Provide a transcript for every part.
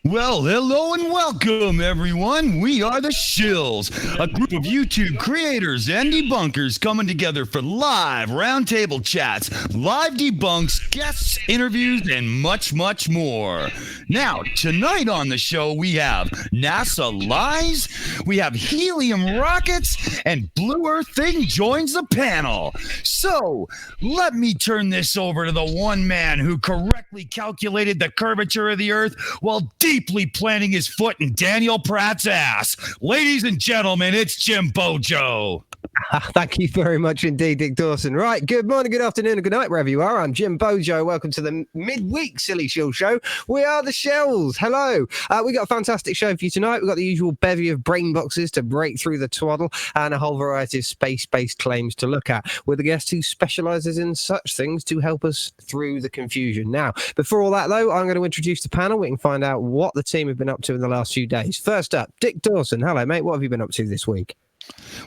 Well, hello and welcome, everyone. We are the Shills, a group of YouTube creators and debunkers coming together for live roundtable chats, live debunks, guests, interviews, and much, much more. Now, tonight on the show, we have NASA lies, we have helium rockets, and Blue Earth Thing joins the panel. So, let me turn this over to the one man who correctly calculated the curvature of the Earth while deeply planting his foot in Daniel Pratt's ass. Ladies and gentlemen, it's Jim Bojo. Thank you very much indeed, Dick Dawson. Right, good morning, good afternoon, and good night, wherever you are. I'm Jim Bojo. Welcome to the midweek Silly Shill Show. We are the Shells. Hello. We got a fantastic show for you tonight. We've got the usual bevy of brain boxes to break through the twaddle and a whole variety of space-based claims to look at with a guest who specialises in such things to help us through the confusion. Now, before all that, though, I'm going to introduce the panel. We can find out what the team have been up to in the last few days. First up, Dick Dawson. Hello, mate. What have you been up to this week?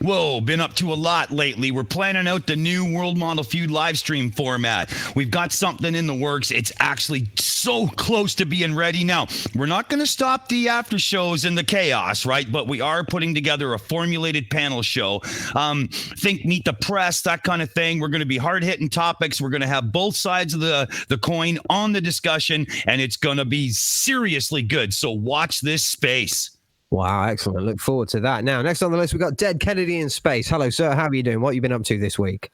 Whoa, been up to a lot lately. We're planning out the new World Model Feud live stream format. We've got something in the works. It's actually so close to being ready. Now, we're not going to stop the after shows and the chaos, right? But we are putting together a formulated panel show. Think meet the press, that kind of thing. We're going to be hard-hitting topics. We're going to have both sides of the coin on the discussion, and it's going to be seriously good. So watch this space. Wow, excellent. Look forward to that. Now, next on the list, we've got DeadKennedyInSpace. Hello, sir. How are you doing? What have you been up to this week?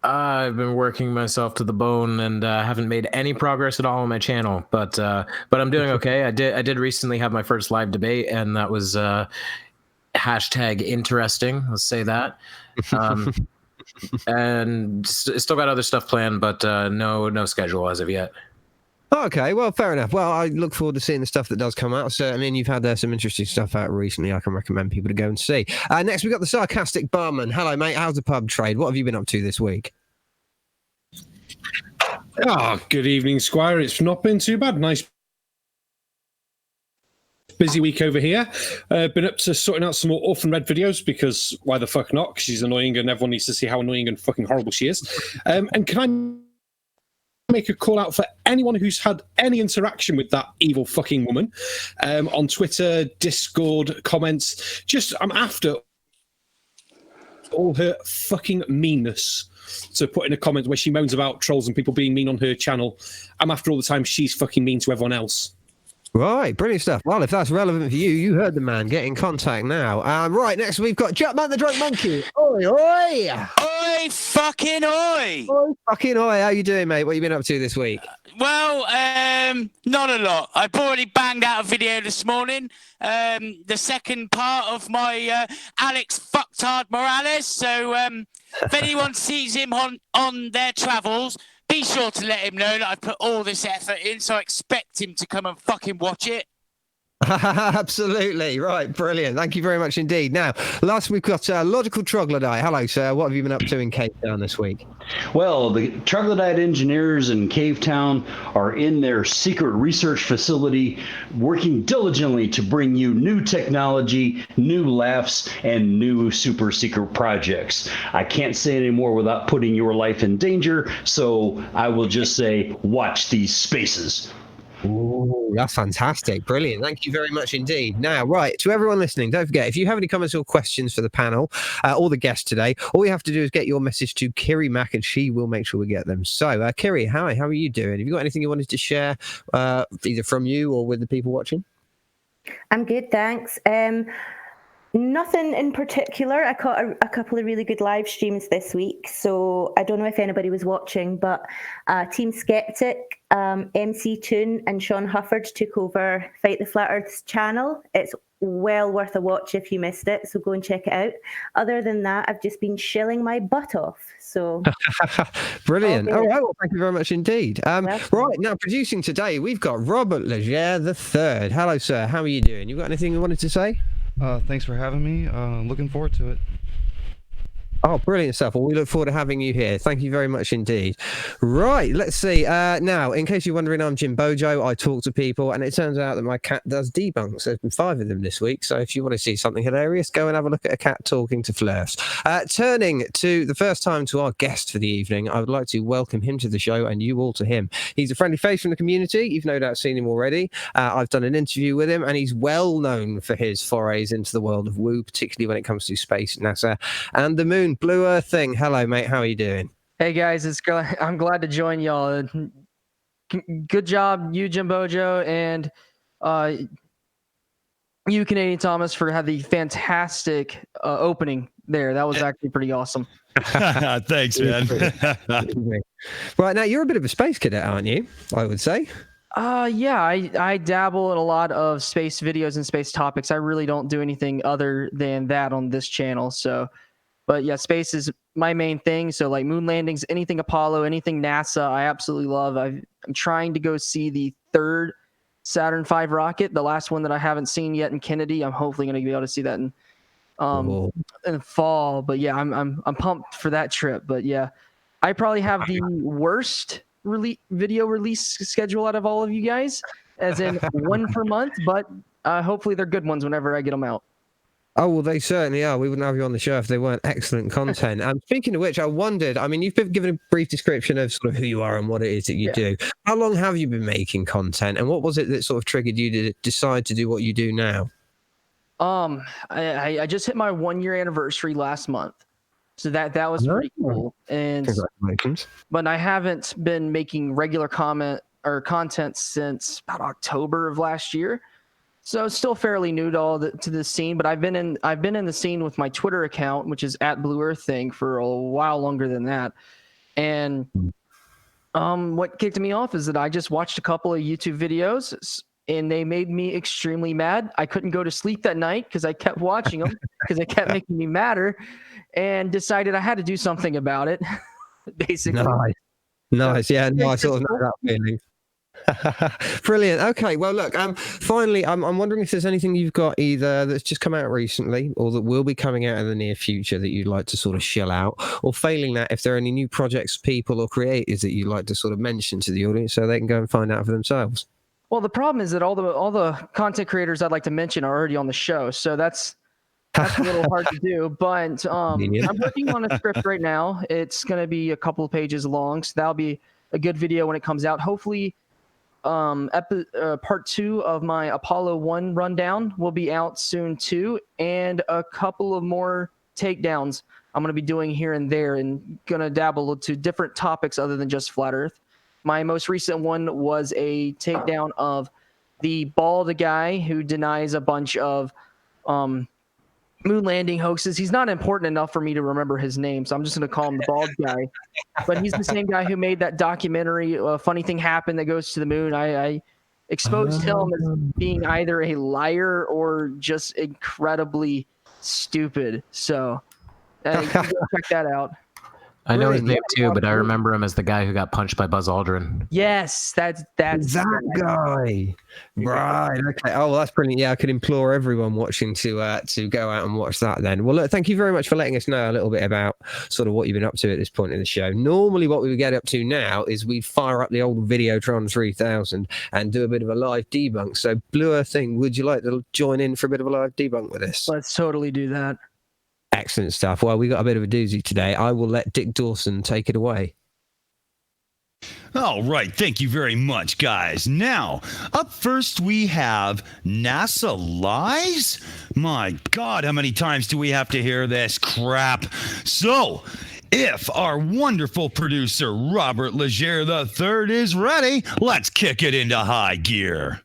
I've been working myself to the bone and haven't made any progress at all on my channel, but I'm doing okay. I did recently have my first live debate, and that was hashtag interesting. Let's say that. And still got other stuff planned, but no schedule as of yet. Okay, well, fair enough. Well, I look forward to seeing the stuff that does come out. Certainly, and you've had some interesting stuff out recently I can recommend people to go and see. Next, we've got the Sarcastic Barman. Hello, mate. How's the pub trade? What have you been up to this week? Good evening, Squire. It's not been too bad. Nice busy week over here. Been up to sorting out some more Orphan Red videos because why the fuck not? Because she's annoying and everyone needs to see how annoying and fucking horrible she is. And can I make a call out for anyone who's had any interaction with that evil fucking woman on Twitter, Discord, comments. I'm after all her fucking meanness. So put in a comment where she moans about trolls and people being mean on her channel. I'm after all the time she's fucking mean to everyone else. Right, brilliant stuff. Well, if that's relevant for you, you heard the man. Get in contact now. Right, next we've got Jutmonkthedrunk Monkey. Oi, oi! Oi, fucking oi! Oi, fucking oi. How you doing, mate? What have you been up to this week? Well, not a lot. I've already banged out a video this morning. The second part of my Alex Fucktard Morales. So if anyone sees him on their travels, be sure to let him know that I've put all this effort in, so I expect him to come and fucking watch it. Absolutely. Right, brilliant. Thank you very much indeed. Now, last we've got Logical Troglodyte. Hello, sir. What have you been up to in Cape Town this week? Well, the Troglodyte engineers in Cave Town are in their secret research facility working diligently to bring you new technology, new laughs, and new super secret projects. I can't say any more without putting your life in danger, so I will just say, watch these spaces. Ooh, that's fantastic. Brilliant. Thank you very much indeed. Now, right, to everyone listening, don't forget, if you have any comments or questions for the panel or the guest today, all you have to do is get your message to Kiri Mac and she will make sure we get them. So, Kiri, hi, how are you doing? Have you got anything you wanted to share either from you or with the people watching? I'm good, thanks. Nothing in particular. I caught a couple of really good live streams this week, so I don't know if anybody was watching, but Team Skeptic, MC Toon and Sean Hufford took over Fight the Flat Earth's channel. It's well worth a watch if you missed it, so go and check it out. Other than that, I've just been shilling my butt off. So brilliant. All right, well, thank you very much indeed. Right, now producing today, we've got Robert Legere III. Hello, sir. How are you doing? You got anything you wanted to say? Thanks for having me. Looking forward to it. Oh, brilliant stuff. Well, we look forward to having you here. Thank you very much indeed. Right, let's see. Now, in case you're wondering, I'm Jim Bojo. I talk to people, and it turns out that my cat does debunks. There's been 5 of them this week, so if you want to see something hilarious, go and have a look at a cat talking to Flurfs. Turning to the first time to our guest for the evening, I would like to welcome him to the show, and you all to him. He's a friendly face from the community. You've no doubt seen him already. I've done an interview with him, and he's well known for his forays into the world of woo, particularly when it comes to space, NASA, and the moon. Blue Earth thing. Hello, mate. How are you doing? Hey guys, I'm glad to join y'all. Good job, you Jim Bojo, and you Canadian Thomas for having the fantastic opening there. That was actually pretty awesome. Thanks, man. Right, now you're a bit of a space cadet, aren't you? I would say. Yeah, I dabble in a lot of space videos and space topics. I really don't do anything other than that on this channel. But yeah, space is my main thing. So like moon landings, anything Apollo, anything NASA, I absolutely love. I'm trying to go see the 3rd Saturn V rocket, the last one that I haven't seen yet in Kennedy. I'm hopefully going to be able to see that in the fall. But yeah, I'm pumped for that trip. But yeah, I probably have the worst video release schedule out of all of you guys, as in 1 per month. But hopefully they're good ones whenever I get them out. Oh, well, they certainly are. We wouldn't have you on the show if they weren't excellent content. And speaking of which, I wondered, I mean, you've been given a brief description of sort of who you are and what it is that you do. How long have you been making content? And what was it that sort of triggered you to decide to do what you do now? I just hit my 1-year anniversary last month. So that was pretty cool. And congratulations. But I haven't been making regular content since about October of last year. So it's still fairly new to the scene, but I've been in the scene with my Twitter account, which is @BlueEarthThing, for a while longer than that. And what kicked me off is that I just watched a couple of YouTube videos, and they made me extremely mad. I couldn't go to sleep that night because I kept watching them because they kept making me madder, and decided I had to do something about it. Basically, nice, yeah, no, I sort of know that feeling. Brilliant. Okay, well, look, finally, I'm wondering if there's anything you've got either that's just come out recently or that will be coming out in the near future that you'd like to sort of shell out, or failing that, if there are any new projects, people, or creators that you'd like to sort of mention to the audience so they can go and find out for themselves. Well, the problem is that all the content creators I'd like to mention are already on the show, so that's a little hard to do. But I'm working on a script right now. It's going to be a couple of pages long, so that'll be a good video when it comes out. Hopefully, part 2 of my Apollo 1 rundown will be out soon too, and a couple of more takedowns I'm going to be doing here and there, and going to dabble to different topics other than just flat Earth. My most recent one was a takedown of the bald guy who denies a bunch of moon landing hoaxes. He's not important enough for me to remember his name, so I'm just going to call him the bald guy. But he's the same guy who made that documentary, Funny Thing Happened, that goes to the moon. I exposed him as being either a liar or just incredibly stupid. So you can go check that out. I know his name too, but I remember him as the guy who got punched by Buzz Aldrin. Yes, that's that guy. Right. Okay. Oh, well, that's brilliant. Yeah, I could implore everyone watching to go out and watch that then. Well, look, thank you very much for letting us know a little bit about sort of what you've been up to at this point in the show. Normally, what we would get up to now is we'd fire up the old Videotron 3000 and do a bit of a live debunk. So, Blue Earth Thing, would you like to join in for a bit of a live debunk with us? Let's totally do that. Excellent stuff. Well, we got a bit of a doozy today. I will let Dick Dawson take it away. All right, thank you very much, guys. Now, up first we have NASA lies? My God, how many times do we have to hear this crap? So, if our wonderful producer, Robert Legere III, is ready, let's kick it into high gear.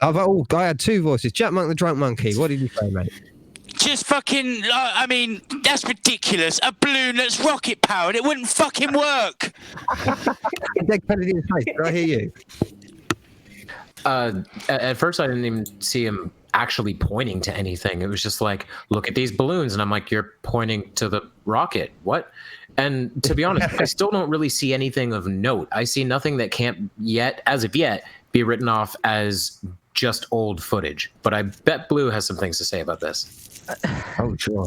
I had two voices. Jutmonkthedrunk Monkey. What did you say, mate? Just fucking, I mean, that's ridiculous. A balloon that's rocket powered, it wouldn't fucking work. DeadKennedyInSpace, did I hear you? At first, I didn't even see him actually pointing to anything. It was just like, look at these balloons. And I'm like, you're pointing to the rocket. What? And to be honest, I still don't really see anything of note. I see nothing that can't yet, as of yet, be written off as just old footage. But I bet Blue has some things to say about this. Oh, sure.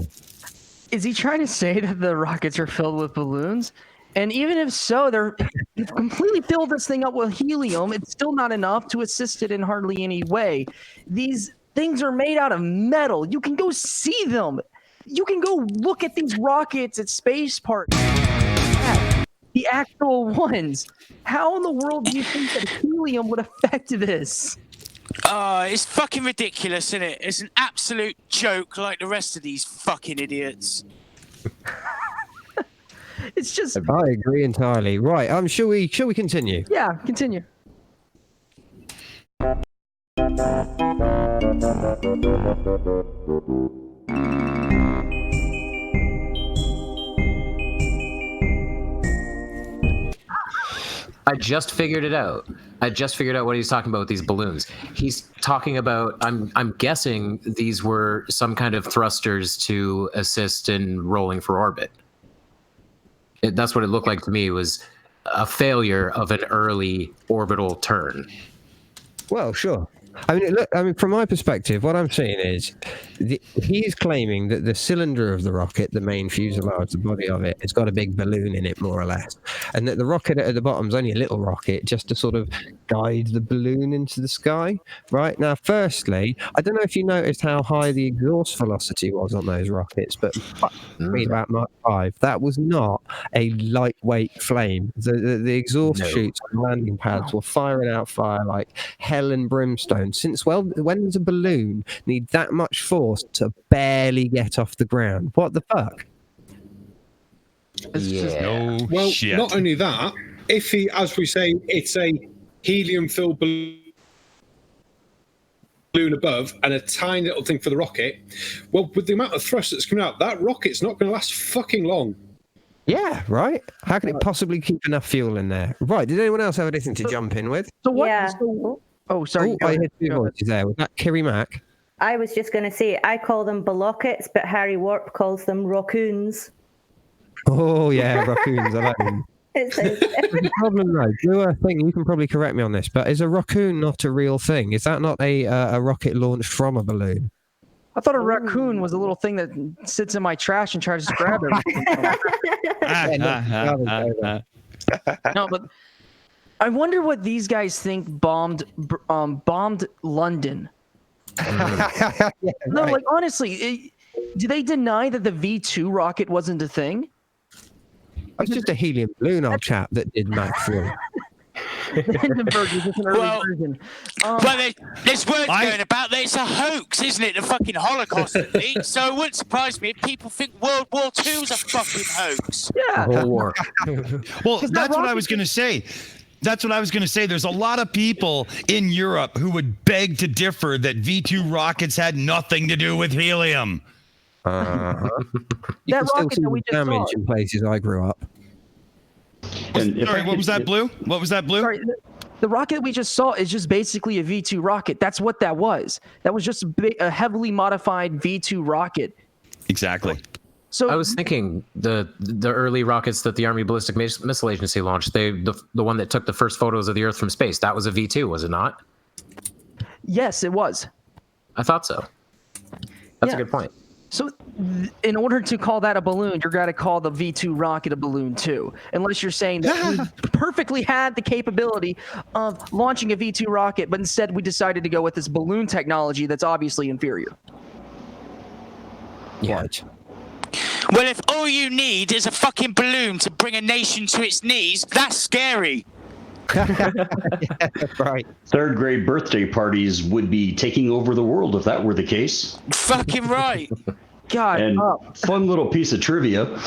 Is he trying to say that the rockets are filled with balloons? And even if so, they've completely filled this thing up with helium. It's still not enough to assist it in hardly any way. These things are made out of metal. You can go see them. You can go look at these rockets at spaceport. The actual ones. How in the world do you think that helium would affect this? It's fucking ridiculous, isn't it? It's an absolute joke like the rest of these fucking idiots. It's just... I agree entirely. Right, shall we continue? Yeah, continue. I just figured it out. What he's talking about with these balloons. He's talking about, I'm guessing these were some kind of thrusters to assist in rolling for orbit. That's what it looked like to me, was a failure of an early orbital turn. Well, sure. I mean, from my perspective, what I'm saying is he's claiming that the cylinder of the rocket, the main fuselage, the body of it, has got a big balloon in it, more or less. And that the rocket at the bottom is only a little rocket just to sort of guide the balloon into the sky. Right? Now, firstly, I don't know if you noticed how high the exhaust velocity was on those rockets, but about Mach 5. That was not a lightweight flame. The exhaust chutes on landing pads were firing out fire like hell and brimstone. Since when does a balloon need that much force to barely get off the ground? What the fuck? Well, shit. not only that, if he, as we say, it's a helium-filled balloon above and a tiny little thing for the rocket, well, with the amount of thrust that's coming out, that rocket's not going to last fucking long. Yeah, right? How can it possibly keep enough fuel in there? Right, did anyone else have anything to jump in with? So what? Yeah. Oh, sorry. I heard two voices there. Was that Kiri Mac? I was just going to say, I call them balockets, but Harry Warp calls them raccoons. Oh, yeah, raccoons. I like them. The problem, though, Blue, I think you can probably correct me on this, but is a raccoon not a real thing? Is that not a rocket launched from a balloon? I thought a raccoon was a little thing that sits in my trash and tries to grab everything. No, but I wonder what these guys think bombed London. Yeah, No, right. like honestly, do they deny that the V2 rocket wasn't a thing? It's just a helium balloon, old chap, that did Mach 4. Hindenburg was just an early version. Well, there's words going about that it's a hoax, isn't it? The fucking Holocaust, at least. So it wouldn't surprise me if people think World War II was a fucking hoax. Yeah. The whole war. Well, that's what I was going to say. There's a lot of people in Europe who would beg to differ that V2 rockets had nothing to do with helium. You That can still rocket see that we the just damage saw. in places I grew up. Sorry, what was that, Blue? What was that, Blue? Sorry, the rocket we just saw is just basically a V2 rocket. That's what that was. That was just a heavily modified V2 rocket. Exactly. So I was thinking the early rockets that the Army Ballistic Missile Agency launched, the one that took the first photos of the Earth from space, that was a V2, was it not? yes, it was. I thought so. That's Yeah. a good point. So in order to call that a balloon, you're got to call the V2 rocket a balloon too. Unless you're saying that we perfectly had the capability of launching a V2 rocket, but instead we decided to go with this balloon technology that's obviously inferior. Yeah. Well, if all you need is a fucking balloon to bring a nation to its knees, that's scary. Right. Third grade birthday parties would be taking over the world if that were the case. Fucking right. God, And fun little piece of trivia,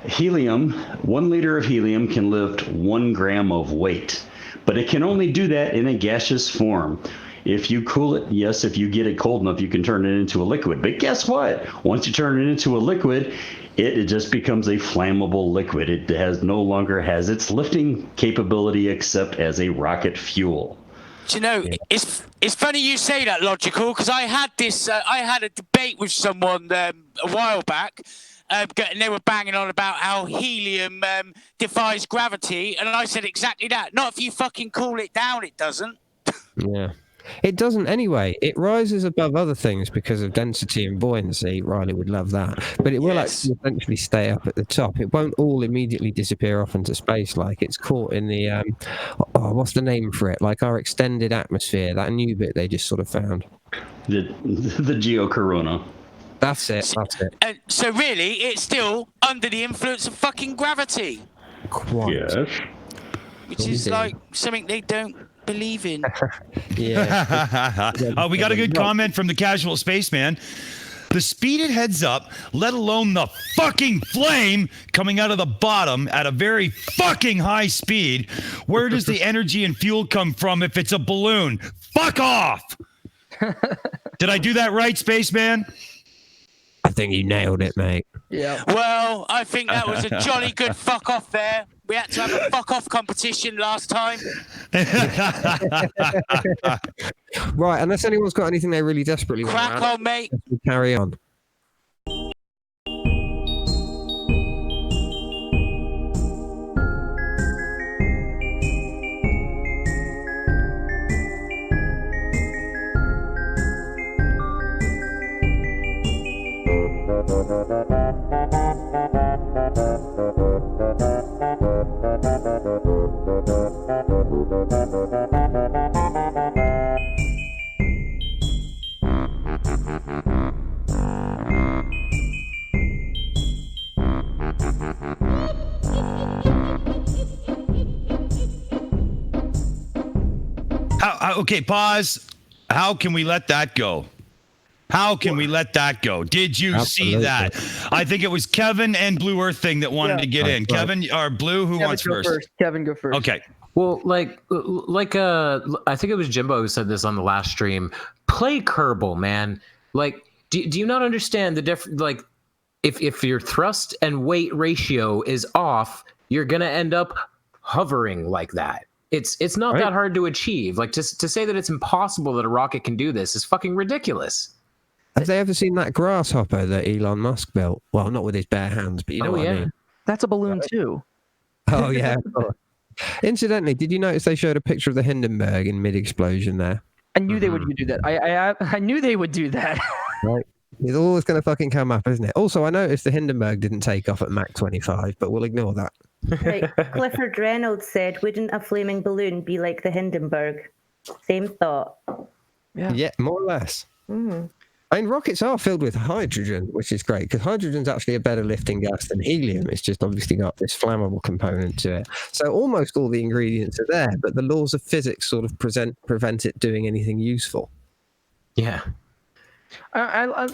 helium, 1 liter of helium can lift 1 gram of weight, but it can only do that in a gaseous form. If you cool it, yes, if you get it cold enough, you can turn it into a liquid. But guess what? Once you turn it into a liquid, it just becomes a flammable liquid. It no longer has its lifting capability except as a rocket fuel. Do you know, it's funny you say that, Logical, because I had a debate with someone a while back, and they were banging on about how helium defies gravity, and I said exactly that. Not if you fucking cool it down, it doesn't. Yeah. It doesn't anyway. It rises above other things because of density and buoyancy. Riley would love that. But it will actually eventually stay up at the top. It won't all immediately disappear off into space like it's caught in the, what's the name for it? Like our extended atmosphere, that new bit they just sort of found. The geocorona. That's it. And so really, it's still under the influence of fucking gravity. Quite. Yes. Which is like something they don't believe in. Yeah. Oh, we got a good comment from the Casual Spaceman. The speed it heads up, let alone the fucking flame coming out of the bottom at a very fucking high speed. Where does the energy and fuel come from if it's a balloon? Fuck off! Did I do that right, Spaceman? I think you nailed it, mate. Yeah. Well, I think that was a jolly good fuck off there. We had to have a fuck off competition last time. Right, unless anyone's got anything they really desperately want. Crack on, mate. Carry on. Okay, pause. How can we let that go? How can we let that go? Did you see that? I think it was Kevin and Blue Earth Thing that wanted to get in. Kevin or Blue, who wants first? Kevin, go first. Okay. Well, I think it was Jimbo who said this on the last stream. Play Kerbal, man. Like, do you not understand the difference? Like, if your thrust and weight ratio is off, you're gonna end up hovering like that. It's not that hard to achieve. Like, to say that it's impossible that a rocket can do this is fucking ridiculous. Have they ever seen that grasshopper that Elon Musk built? Well, not with his bare hands, but you know what I mean. That's a balloon too. Oh yeah. Incidentally, did you notice they showed a picture of the Hindenburg in mid-explosion there? I knew they would do that. I knew they would do that. Right. It's always going to fucking come up, isn't it? Also, I noticed the Hindenburg didn't take off at Mach 25, but we'll ignore that. Right. Clifford Reynolds said, wouldn't a flaming balloon be like the Hindenburg? Same thought. Yeah, more or less. Mm. I mean, rockets are filled with hydrogen, which is great, because hydrogen's actually a better lifting gas than helium. It's just obviously got this flammable component to it. So almost all the ingredients are there, but the laws of physics sort of prevent it doing anything useful. Yeah. I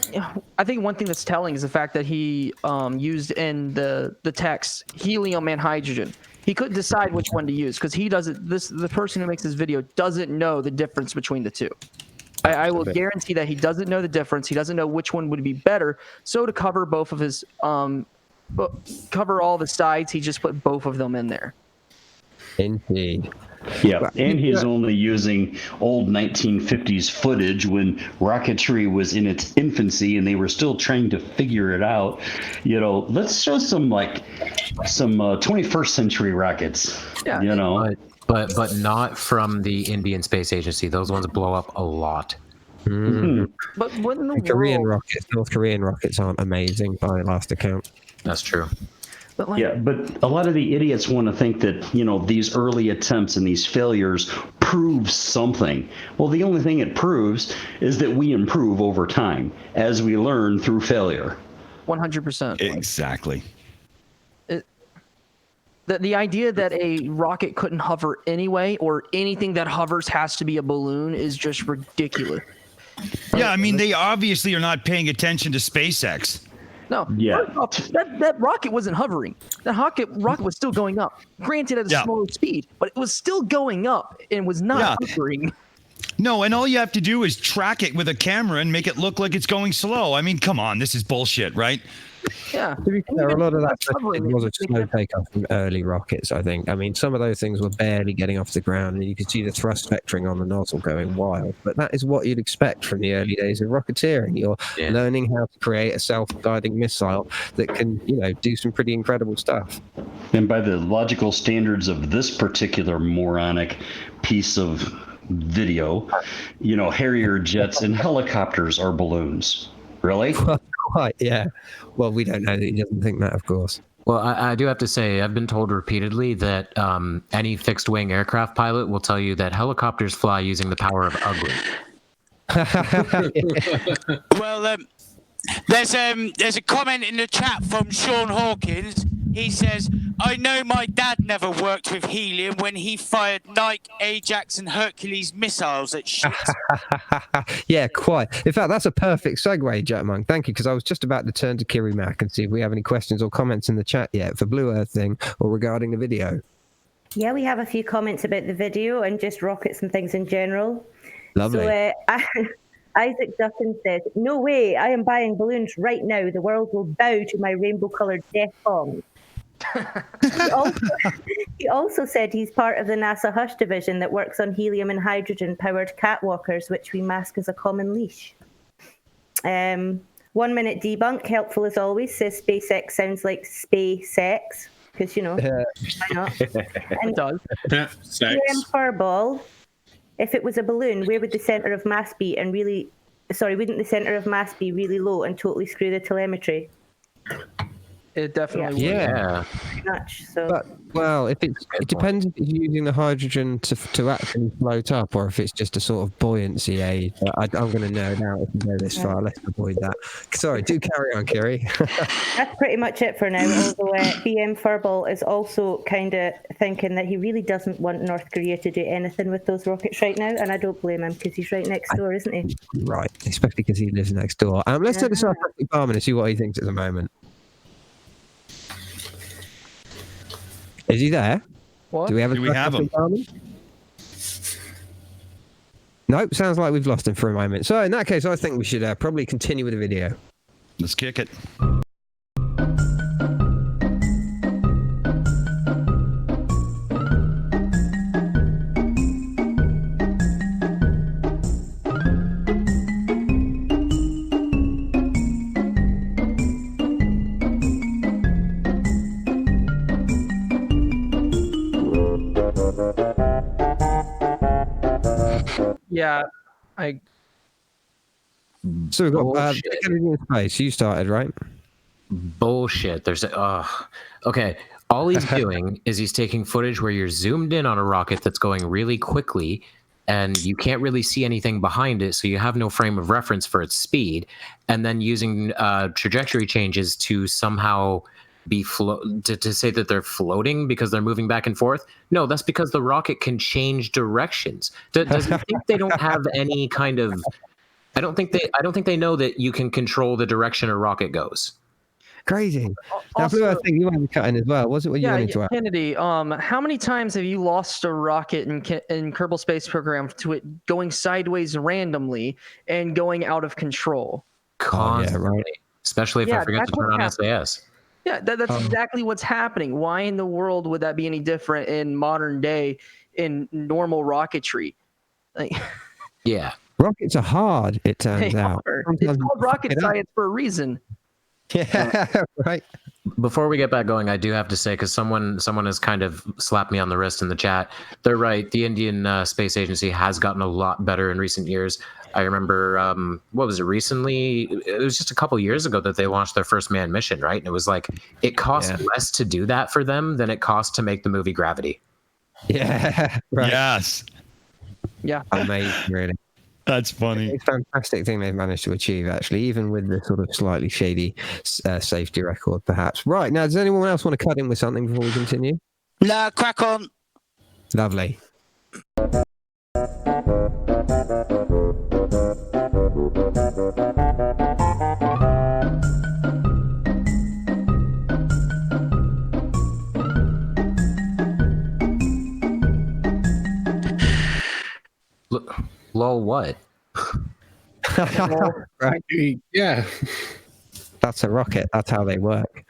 think one thing that's telling is the fact that he used in the text helium and hydrogen. He couldn't decide which one to use because the person who makes this video doesn't know the difference between the two. I will guarantee that he doesn't know the difference. He doesn't know which one would be better. So to cover both of his cover all the sides, he just put both of them in there. Indeed. Yeah, and he's only using old 1950s footage when rocketry was in its infancy and they were still trying to figure it out. You know, let's show some 21st century rockets. Yeah, you know. But not from the Indian Space Agency. Those ones blow up a lot. Mm-hmm. But what in the Korean world? rockets, North Korean rockets aren't amazing by last account. That's true. But like, yeah, but a lot of the idiots want to think that, you know, these early attempts and these failures prove something. Well, the only thing it proves is that we improve over time as we learn through failure. 100%. Exactly. The idea that a rocket couldn't hover anyway, or anything that hovers has to be a balloon, is just ridiculous. Yeah, I mean, they obviously are not paying attention to SpaceX. No, yeah. That rocket wasn't hovering. That rocket was still going up. Granted, at a slower speed, but it was still going up and was not hovering. No, and all you have to do is track it with a camera and make it look like it's going slow. I mean, come on, this is bullshit, right? Yeah. To be fair, a lot of that stuff covering was a it. slow takeoff from early rockets, I think. I mean, some of those things were barely getting off the ground, and you could see the thrust vectoring on the nozzle going wild. But that is what you'd expect from the early days of rocketeering. You're learning how to create a self-guiding missile that can, do some pretty incredible stuff. And by the logical standards of this particular moronic piece of video, Harrier jets and helicopters are balloons. Really? Quite, yeah. Well, we don't know that he doesn't think that, of course. Well, I do have to say, I've been told repeatedly that any fixed-wing aircraft pilot will tell you that helicopters fly using the power of ugly. Well, there's a comment in the chat from Sean Hawkins. He says, I know my dad never worked with helium when he fired Nike, Ajax, and Hercules missiles at ships. Yeah, quite. In fact, that's a perfect segue, Jutmonk. Thank you, because I was just about to turn to Kiri Mac and see if we have any questions or comments in the chat yet for Blue Earth thing or regarding the video. Yeah, we have a few comments about the video and just rockets and things in general. Lovely. So, Isaac Dutton says, no way, I am buying balloons right now. The world will bow to my rainbow-coloured death bombs. He also said he's part of the NASA Hush division that works on helium and hydrogen-powered catwalkers, which we mask as a common leash. 1 minute debunk, helpful as always, says SpaceX sounds like SpaceX, because, why not? And It does. PM Furball, if it was a balloon, where would the centre of mass be? And wouldn't the centre of mass be really low and totally screw the telemetry? It definitely would. Yeah. Pretty much. So. But, well, it depends if it's using the hydrogen to actually float up or if it's just a sort of buoyancy aid. I'm going to nerd out if we go this far. Let's avoid that. Sorry, do carry on, Kiri. That's pretty much it for now. Although BM Furball is also kind of thinking that he really doesn't want North Korea to do anything with those rockets right now, and I don't blame him because he's right next door, isn't he? Right, especially because he lives next door. Let's take the Sarcastic Barman and see what he thinks at the moment. Is he there? What? Do we have him? Nope, sounds like we've lost him for a moment. So in that case, I think we should probably continue with the video. Let's kick it. Yeah, So we've got DeadKennedyInSpace. You started, right? Bullshit. Okay. All he's doing is he's taking footage where you're zoomed in on a rocket that's going really quickly and you can't really see anything behind it, so you have no frame of reference for its speed, and then using trajectory changes to somehow be to say that they're floating because they're moving back and forth. No, that's because the rocket can change directions. Does he think they don't have any kind of? I don't think they know that you can control the direction a rocket goes. Crazy. Now, Blue, I think you might be cutting as well. Was it what you wanted to add? Kennedy, how many times have you lost a rocket in Kerbal Space Program to it going sideways randomly and going out of control? Constantly. Yeah, right. Especially if I forget to turn on SAS. Yeah, that's exactly what's happening. Why in the world would that be any different in modern day in normal rocketry? Yeah. Rockets are hard, it turns out. It's called rocket science for a reason. Yeah, right. Before we get back going, I do have to say, because someone has kind of slapped me on the wrist in the chat, they're right. The Indian Space Agency has gotten a lot better in recent years. I remember, what was it recently? It was just a couple years ago that they launched their first manned mission, right? And it was like, it cost less to do that for them than it cost to make the movie Gravity. Yeah, right. Yes. Yeah. Amazing, really. That's funny. It's a fantastic thing they've managed to achieve, actually, even with the sort of slightly shady safety record, perhaps. Right, now, does anyone else want to cut in with something before we continue? No, crack on. Lovely. Lol, what? Right. Yeah. That's a rocket. That's how they work.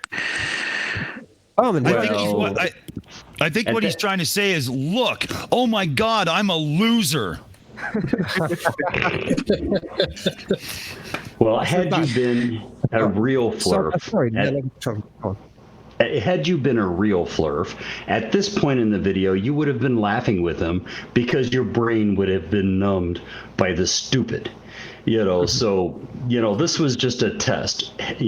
Barman, I think what he's trying to say is, look, oh my God, I'm a loser. Well, had you been a real flurf, had you been a real flurf, at this point in the video, you would have been laughing with him because your brain would have been numbed by the stupid. So, this was just a test. Had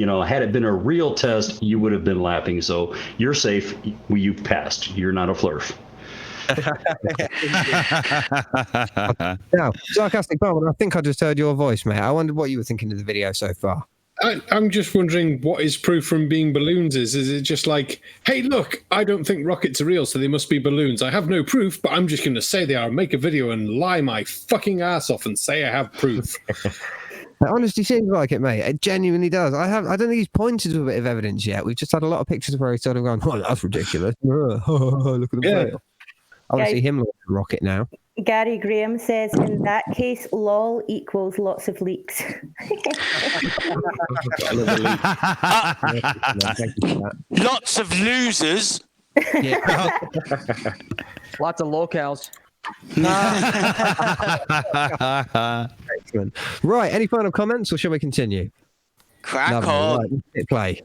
it been a real test, you would have been laughing. So you're safe. You passed. You're not a flurf. Now, Sarcastic Barman, I think I just heard your voice, mate. I wondered what you were thinking of the video so far. I'm just wondering what his proof from being balloons is. Is it just like, hey, look, I don't think rockets are real, so they must be balloons. I have no proof, but I'm just going to say they are, make a video and lie my fucking ass off and say I have proof. It honestly seems like it, mate. It genuinely does. I don't think he's pointed to a bit of evidence yet. We've just had a lot of pictures where he's sort of going, oh, that's ridiculous. Look at the fail. I want to see him launch a rocket now. Gary Graham says, in that case, lol equals lots of leaks. Lots of losers. Lots of locals. Excellent. Right, any final comments or shall we continue? Crack on. Right, let's hit play.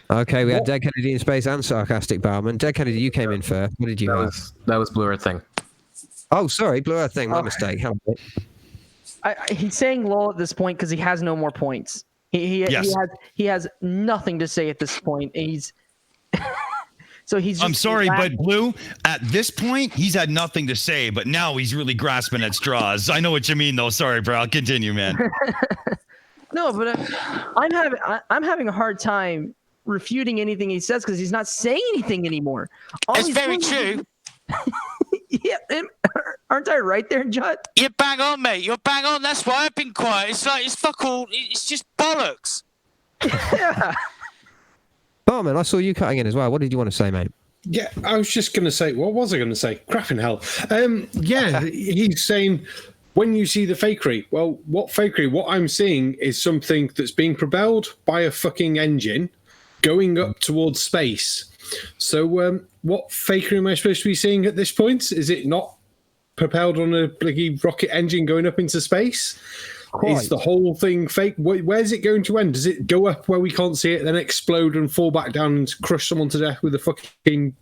Okay, we had DeadKennedyInSpace and Sarcastic Barman. Dead Kennedy, you came in first. What did you have? That was Blue Earth thing. Oh, sorry, Blue Earth thing. My mistake. Help me. He's saying lol at this point because he has no more points. He has nothing to say at this point. He's so he's. Just I'm sorry, but Blue, at this point, he's had nothing to say, but now he's really grasping at straws. I know what you mean, though. Sorry, bro. I'll continue, man. No, but I'm having a hard time refuting anything he says because he's not saying anything anymore. It's very true. Yeah, aren't I right there, Jut? You're bang on, mate. You're bang on. That's why I've been quiet. It's like, it's fuck all. It's just bollocks. Yeah. Barman, I saw you cutting in as well. What did you want to say, mate? Yeah, I was just going to say, what was I going to say? Crap in hell. Yeah, he's saying, when you see the fakery, well, what fakery? What I'm seeing is something that's being propelled by a fucking engine going up towards space. So what fakery am I supposed to be seeing at this point? Is it not propelled on a bloody rocket engine going up into space? Quite. Is the whole thing fake? Where's it going to end? Does it go up where we can't see it, then explode and fall back down and crush someone to death with a fucking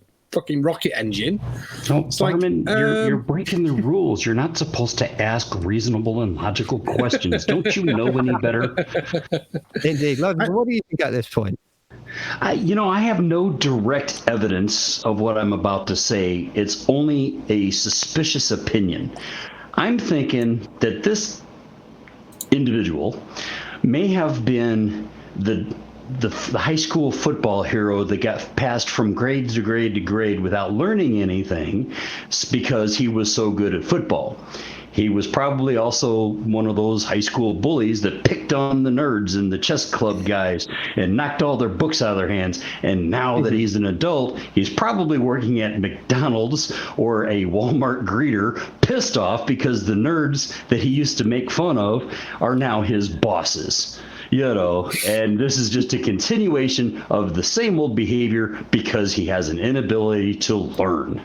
rocket engine? No, Barman, you're breaking the rules. You're not supposed to ask reasonable and logical questions. Don't you know any better? Indeed. What do you think at this point? I have no direct evidence of what I'm about to say. It's only a suspicious opinion. I'm thinking that this individual may have been the high school football hero that got passed from grade to grade to grade without learning anything because he was so good at football. He was probably also one of those high school bullies that picked on the nerds and the chess club guys and knocked all their books out of their hands. And now that he's an adult, he's probably working at McDonald's or a Walmart greeter, pissed off because the nerds that he used to make fun of are now his bosses. And this is just a continuation of the same old behavior because he has an inability to learn.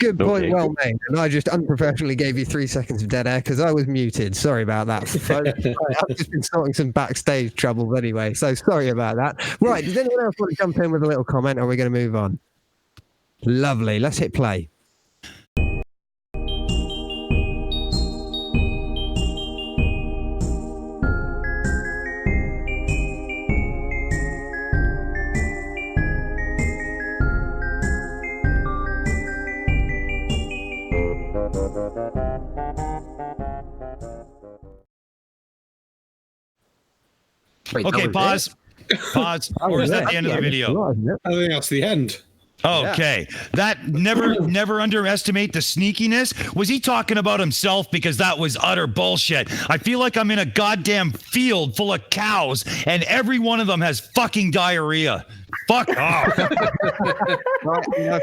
Good point, okay. Well made. And I just unprofessionally gave you 3 seconds of dead air because I was muted. Sorry about that. I've just been sorting some backstage troubles anyway, so sorry about that. Right, does anyone else want to jump in with a little comment, or are we going to move on? Lovely. Let's hit play. Wait, that Okay, was pause. Pause. Or is that the end of the video? I think that's the end. Okay, that never underestimate the sneakiness. Was he talking about himself? Because that was utter bullshit. I feel like I'm in a goddamn field full of cows, and every one of them has fucking diarrhea. Fuck off. Right, I'm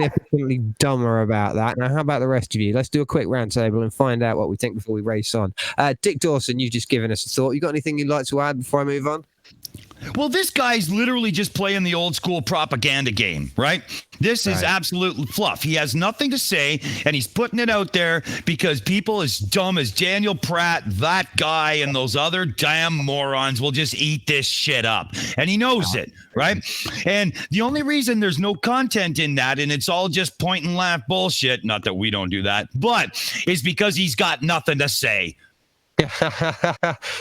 significantly dumber about that. Now, how about the rest of you? Let's do a quick round table and find out what we think before we race on. Dick Dawson, you've just given us a thought. You got anything you'd like to add before I move on? Well, this guy's literally just playing the old school propaganda game, right? This is absolute fluff. He has nothing to say, and he's putting it out there because people as dumb as Daniel Pratt, that guy, and those other damn morons will just eat this shit up. And he knows it, right? And the only reason there's no content in that, and it's all just point and laugh bullshit, not that we don't do that, but is because he's got nothing to say.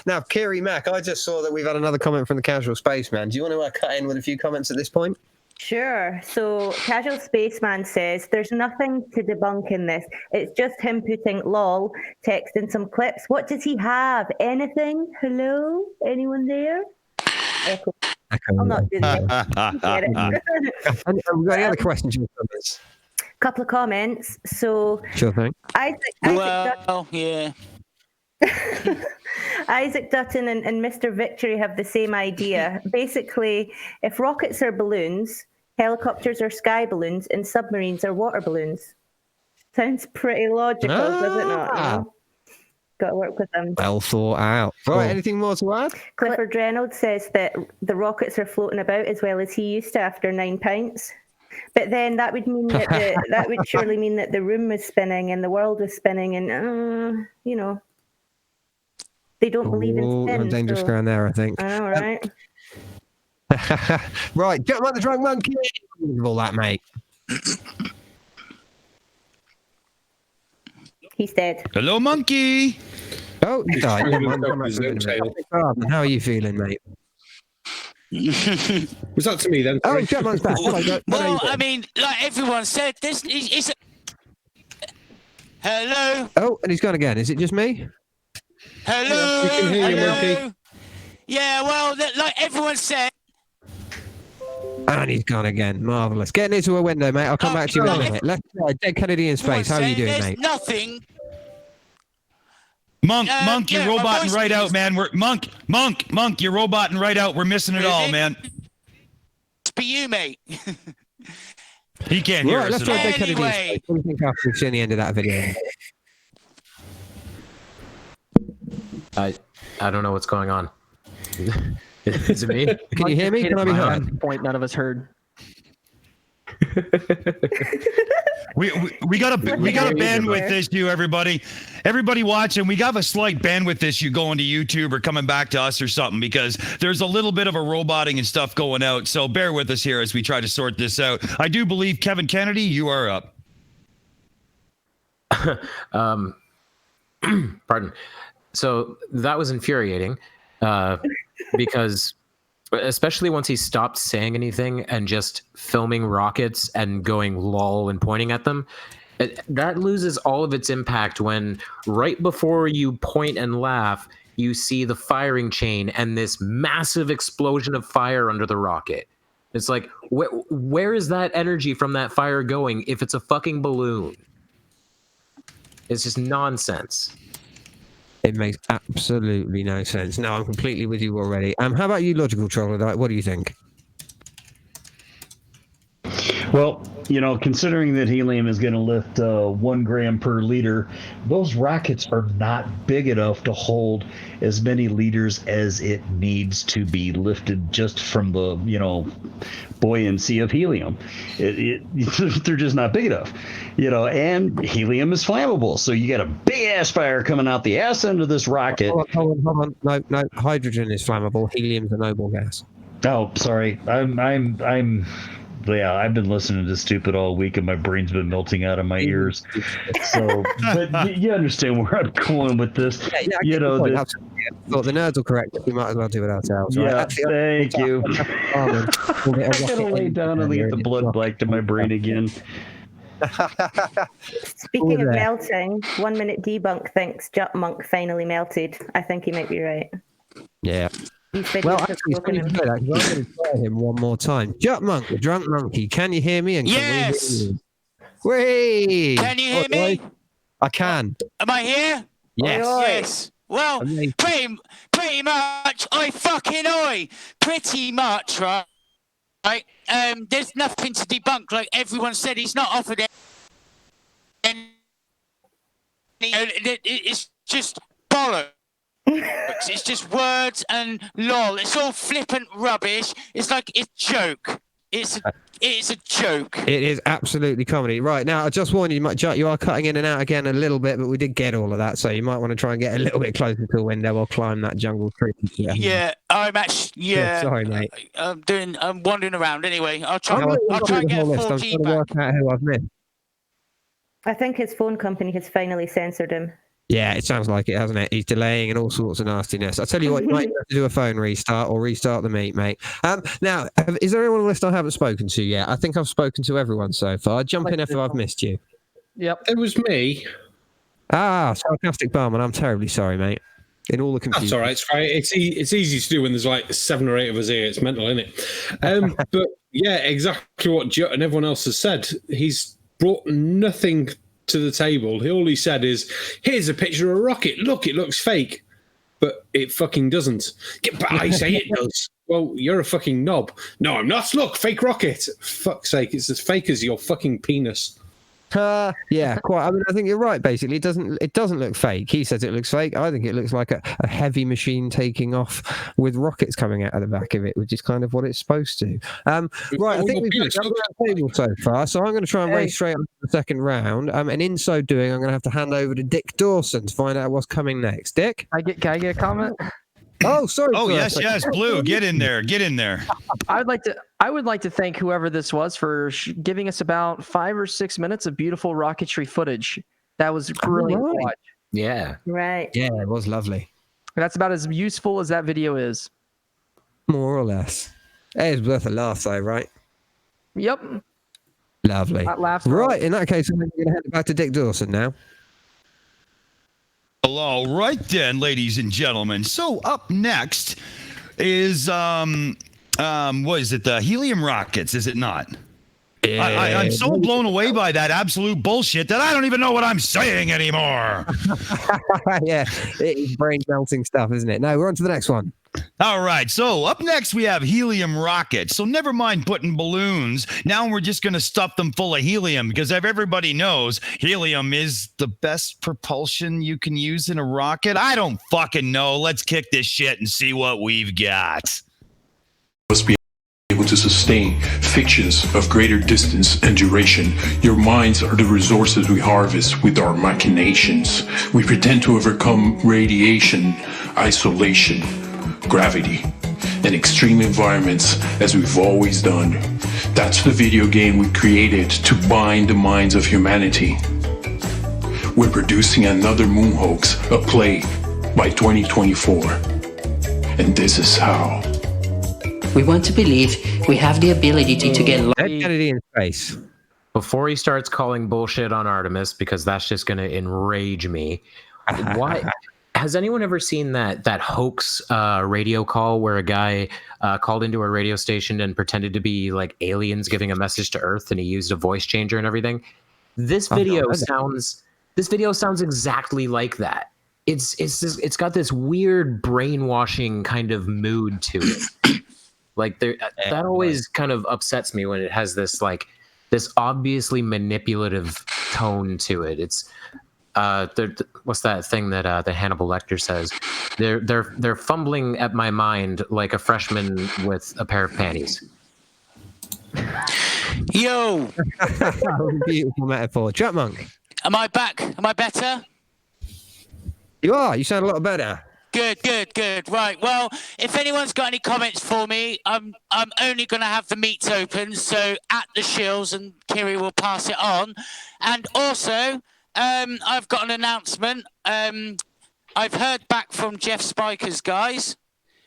Now, Kiri Mac, I just saw that we've had another comment from the Casual Spaceman. Do you want to cut in with a few comments at this point? Sure. So Casual Spaceman says there's nothing to debunk in this. It's just him putting lol text in some clips. What does he have? Anything? Hello? Anyone there? Echo. I'm not doing that. We've got any other questions in the comments? Couple of comments. So Sure thing. Isaac Dutton and Mr. Victory have the same idea. Basically, if rockets are balloons, helicopters are sky balloons, and submarines are water balloons. Sounds pretty logical, does it not? Got to work with them. Well thought out. Right, anything more to add? Clifford Reynolds says that the rockets are floating about as well as he used to after 9 pints. But then that would mean that that would surely mean that the room was spinning and the world was spinning, and you know. They don't believe in spin. Dangerous ground there, I think. All right. Right, Jutmonkthedrunk Monkey. All that, mate. He's dead. Hello, monkey. Oh, he died. How are you feeling, mate? Was that to me then? Oh, Jutmonk's back. Well, I mean, like everyone said, this is. Hello. Oh, and he's gone again. Is it just me? Hello. We can hear you, Hello. Monkey. Yeah, well, like everyone said. And he's gone again. Marvellous. Get into a window, mate. I'll come back to you in a minute. Let's try DeadKennedyInSpace. How are you doing, there's mate? Nothing. Monk, you're yeah, roboting right out, man. Monk, you're roboting right out. We're missing it all, man. It's for you, mate. He can't hear us let's at try all. DeadKennedyInSpace. What do you think after we've seen the end of that video? I don't know what's going on. Is it me? Can you hear me? Can I be heard? Point none of us heard. We got a bandwidth issue, everybody. Everybody watching, we got a slight bandwidth issue going to YouTube or coming back to us or something because there's a little bit of a roboting and stuff going out. So bear with us here as we try to sort this out. I do believe Kevin Kennedy, you are up. Pardon. So that was infuriating because especially once he stopped saying anything and just filming rockets and going lol and pointing at them, that loses all of its impact when right before you point and laugh, you see the firing chain and this massive explosion of fire under the rocket. It's like, where is that energy from that fire going if it's a fucking balloon? It's just nonsense. It makes absolutely no sense. No, I'm completely with you already. How about you, Logical Troller? What do you think? Well, you know, considering that helium is going to lift 1 gram per liter, those rockets are not big enough to hold as many liters as it needs to be lifted just from the, you know, buoyancy of helium. They're just not big enough, you know, and helium is flammable. So you got a big ass fire coming out the ass end of this rocket. Hold on. No. Hydrogen is flammable. Helium's a noble gas. Oh, sorry. Yeah, I've been listening to stupid all week and my brain's been melting out of my ears. So, but you understand where I'm going with this. Yeah, you know, well, the nerds will correct us. We might as well do it ourselves. Yeah, right? Actually, thank you. I gotta lay down and get the blood back to my brain again. Speaking of melting, 1 minute debunk thinks Jutmonk finally melted. I think he might be right. Yeah. These videos Well, have actually, it's funny spoken to him. say that because I'm going to try him one more time. Jutmonkthedrunk Monkey, can you hear me? And can Yes. we hear you? Whee! Can you hear me? I can. Am I here? Yes. Yes. Well, Amazing. pretty much, pretty much, right? Right. There's nothing to debunk. Like everyone said, he's not offered it. And it's just bollocks. It's just words and lol. It's all flippant rubbish. It's like it's joke. It's a joke. It is absolutely comedy. Right, now, I just warned you, Jut, you are cutting in and out again a little bit, but we did get all of that, so you might want to try and get a little bit closer to a window or climb that jungle tree. Yeah, I'm actually. Yeah, sorry, mate. I'm wandering around anyway. I'll try Now, and get a I'm 4G trying to back. work out who I've missed. I think his phone company has finally censored him. Yeah, it sounds like it, hasn't it? He's delaying and all sorts of nastiness. I tell you what, you might have to do a phone restart or restart the meet, mate. Now, is there anyone on the list I haven't spoken to yet? I think I've spoken to everyone so far. Jump in if I've missed you. Yep. It was me. Sarcastic Barman. I'm terribly sorry, mate. In all the confusion. That's all right. It's fine. It's easy to do when there's like 7 or 8 of us here. It's mental, isn't it? But yeah, exactly what Jut and everyone else has said. He's brought nothing to the table. All he said is, here's a picture of a rocket. Look, it looks fake. But it fucking doesn't. But I say it does. Well, you're a fucking knob. No, I'm not. Look, fake rocket. Fuck's sake, it's as fake as your fucking penis. Yeah, quite. I mean, I think you're right. Basically, it doesn't look fake. He says it looks fake. I think it looks like a heavy machine taking off with rockets coming out of the back of it, which is kind of what it's supposed to. Right, I think we've got the table so far. So I'm going to try and race straight on to the second round. And in so doing, I'm going to have to hand over to Dick Dawson to find out what's coming next. Dick, Can I get a comment? Oh, sorry. Oh, yes, Blue, get in there. I would like to thank whoever this was for giving us about 5 or 6 minutes of beautiful rocketry footage. That was brilliant. Right. To watch. Yeah. Right. Yeah, it was lovely. That's about as useful as that video is. More or less. It is worth a laugh, though, right? Yep. Lovely. That laughs. Right, in that case, I'm going to hand it back to Dick Dawson now. Well, all right then, ladies and gentlemen. So up next is what is it? The helium rockets, is it not? I'm so blown away by that absolute bullshit that I don't even know what I'm saying anymore. Yeah, it is brain melting stuff, isn't it? No, we're on to the next one. All right, so up next we have helium rockets. So never mind putting balloons. Now we're just going to stuff them full of helium because everybody knows helium is the best propulsion you can use in a rocket. I don't fucking know. Let's kick this shit and see what we've got. Must be able to sustain fictions of greater distance and duration. Your minds are the resources we harvest with our machinations. We pretend to overcome radiation, isolation, gravity, and extreme environments as we've always done. That's the video game we created to bind the minds of humanity. We're producing another moon hoax, a play, by 2024. And this is how. We want to believe we have the ability to get DeadKennedyInSpace. Before he starts calling bullshit on Artemis, because that's just going to enrage me. Why? Has anyone ever seen that hoax radio call where a guy called into a radio station and pretended to be like aliens giving a message to Earth, and he used a voice changer and everything? This video sounds exactly like that. It's got this weird brainwashing kind of mood to it. Like that always kind of upsets me when it has this obviously manipulative tone to it. It's what's that thing that Hannibal Lecter says? They're fumbling at my mind like a freshman with a pair of panties. Yo, Beautiful metaphor. Jutmonk. am I back? Am I better? You are. You sound a lot better. Good. Right. Well, if anyone's got any comments for me, I'm only going to have the meets open, so at the Shills, and Kiri will pass it on. And also, I've got an announcement. I've heard back from Jeff Spiker's guys.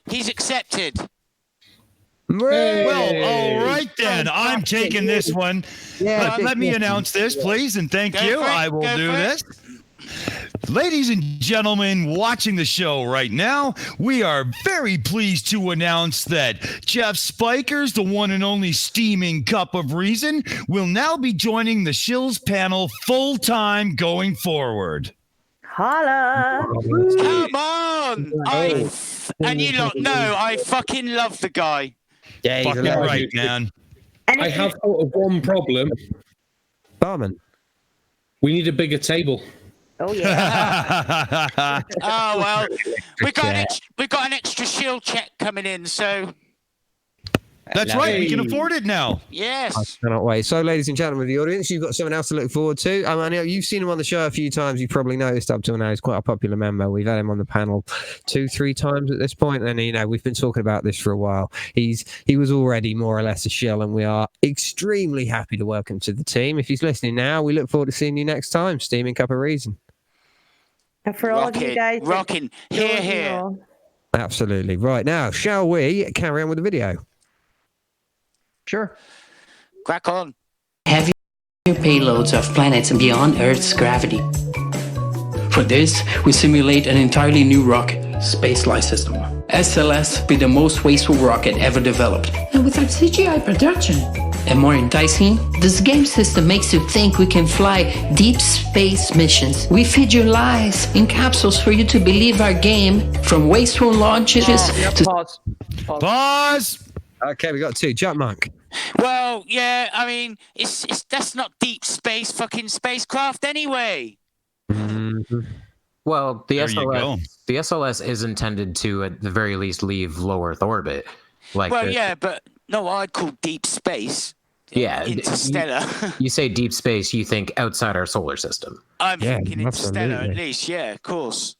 He's accepted. Well, all right then. I'm taking this one. Yeah, Let me announce this, please, and thank you. I will do this. Ladies and gentlemen watching the show right now, we are very pleased to announce that Jeff Spikers, the one and only steaming cup of reason, will now be joining the Shills panel full-time going forward. Holla! Come on! And you lot know I fucking love the guy. Yeah, he's Fucking right, man. And I if have thought of one problem. Barman. We need a bigger table. Oh yeah. Oh well, we got an extra shield check coming in, so That's right, we can afford it now. I yes. cannot wait. So, ladies and gentlemen of the audience, you've got someone else to look forward to. I know you've seen him on the show a few times. You've probably noticed up till now he's quite a popular member. We've had him on the panel 2-3 times at this point, and we've been talking about this for a while. He was already more or less a shill, and we are extremely happy to welcome to the team. If he's listening now, we look forward to seeing you next time. Steaming Cup of Reason. And for all of you guys, Rocking, here. Absolutely. Right now, shall we carry on with the video? Sure. Crack on. Heavier payloads of planets beyond Earth's gravity. For this, we simulate an entirely new rocket, Space Life System. SLS be the most wasteful rocket ever developed. And without CGI production. And more enticing, this game system makes you think we can fly deep space missions. We feed you lies in capsules for you to believe our game, from wasteful launches to... Pause! Okay, we got 2. Jutmonk. Well, yeah, I mean, it's that's not deep space fucking spacecraft anyway. Mm-hmm. Well, the There you go. SLS is intended to, at the very least, leave low Earth orbit. But no, I'd call deep space. Yeah, Interstellar. You say deep space, you think outside our solar system. I'm thinking Interstellar absolutely. at least. Yeah, of course.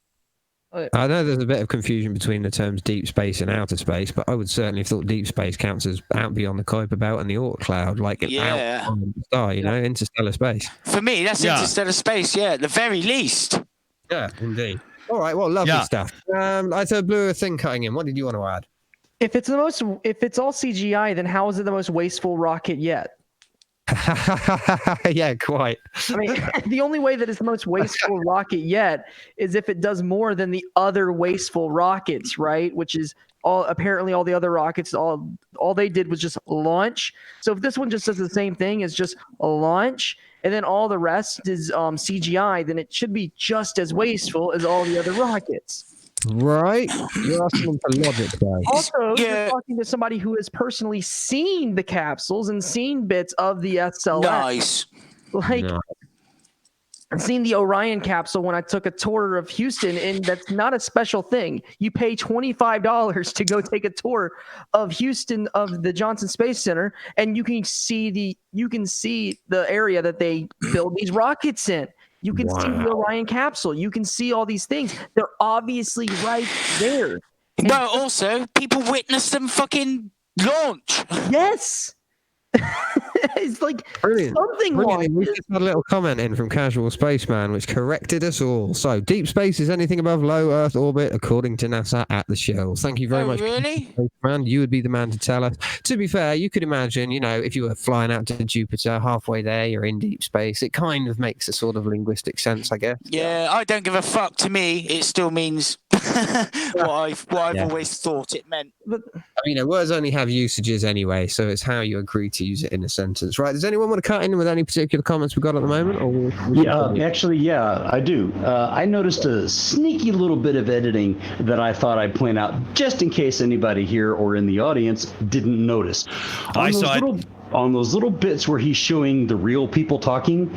I know there's a bit of confusion between the terms deep space and outer space, but I would certainly have thought deep space counts as out beyond the Kuiper belt and the Oort cloud, like an out on the star, interstellar space. For me, that's interstellar space. Yeah, at the very least. Yeah, indeed. All right, well, lovely stuff. I said blew a thing cutting in. What did you want to add? If it's all CGI, then how is it the most wasteful rocket yet? Yeah, quite. I mean, the only way that it's the most wasteful rocket yet is if it does more than the other wasteful rockets, right? Which is apparently all the other rockets, all they did was just launch. So if this one just does the same thing as just a launch, and then all the rest is CGI, then it should be just as wasteful as all the other rockets. Right? You're asking for logic, guys. Also, you're talking to somebody who has personally seen the capsules and seen bits of the SLS. Nice. I've seen the Orion capsule when I took a tour of Houston, and that's not a special thing. You pay $25 to go take a tour of Houston, of the Johnson Space Center, and you can see the area that they build these rockets in. You can see the Orion capsule. You can see all these things. They're obviously right there. Well, also, people witness them fucking launch. Yes. It's like something wrong. We just had a little comment in from Casual Spaceman, which corrected us all. So, deep space is anything above low Earth orbit, according to NASA at the Shills. Thank you very much. Really? Spaceman. You would be the man to tell us. To be fair, you could imagine, if you were flying out to Jupiter, halfway there, you're in deep space. It kind of makes a sort of linguistic sense, I guess. Yeah, I don't give a fuck. To me, it still means what I've always thought it meant. Words only have usages anyway, so it's how you agree to use it in a sentence. Right, does anyone want to cut in with any particular comments we've got at the moment? I do. I noticed a sneaky little bit of editing that I thought I'd point out, just in case anybody here or in the audience didn't notice. I saw it. On those little bits where he's showing the real people talking,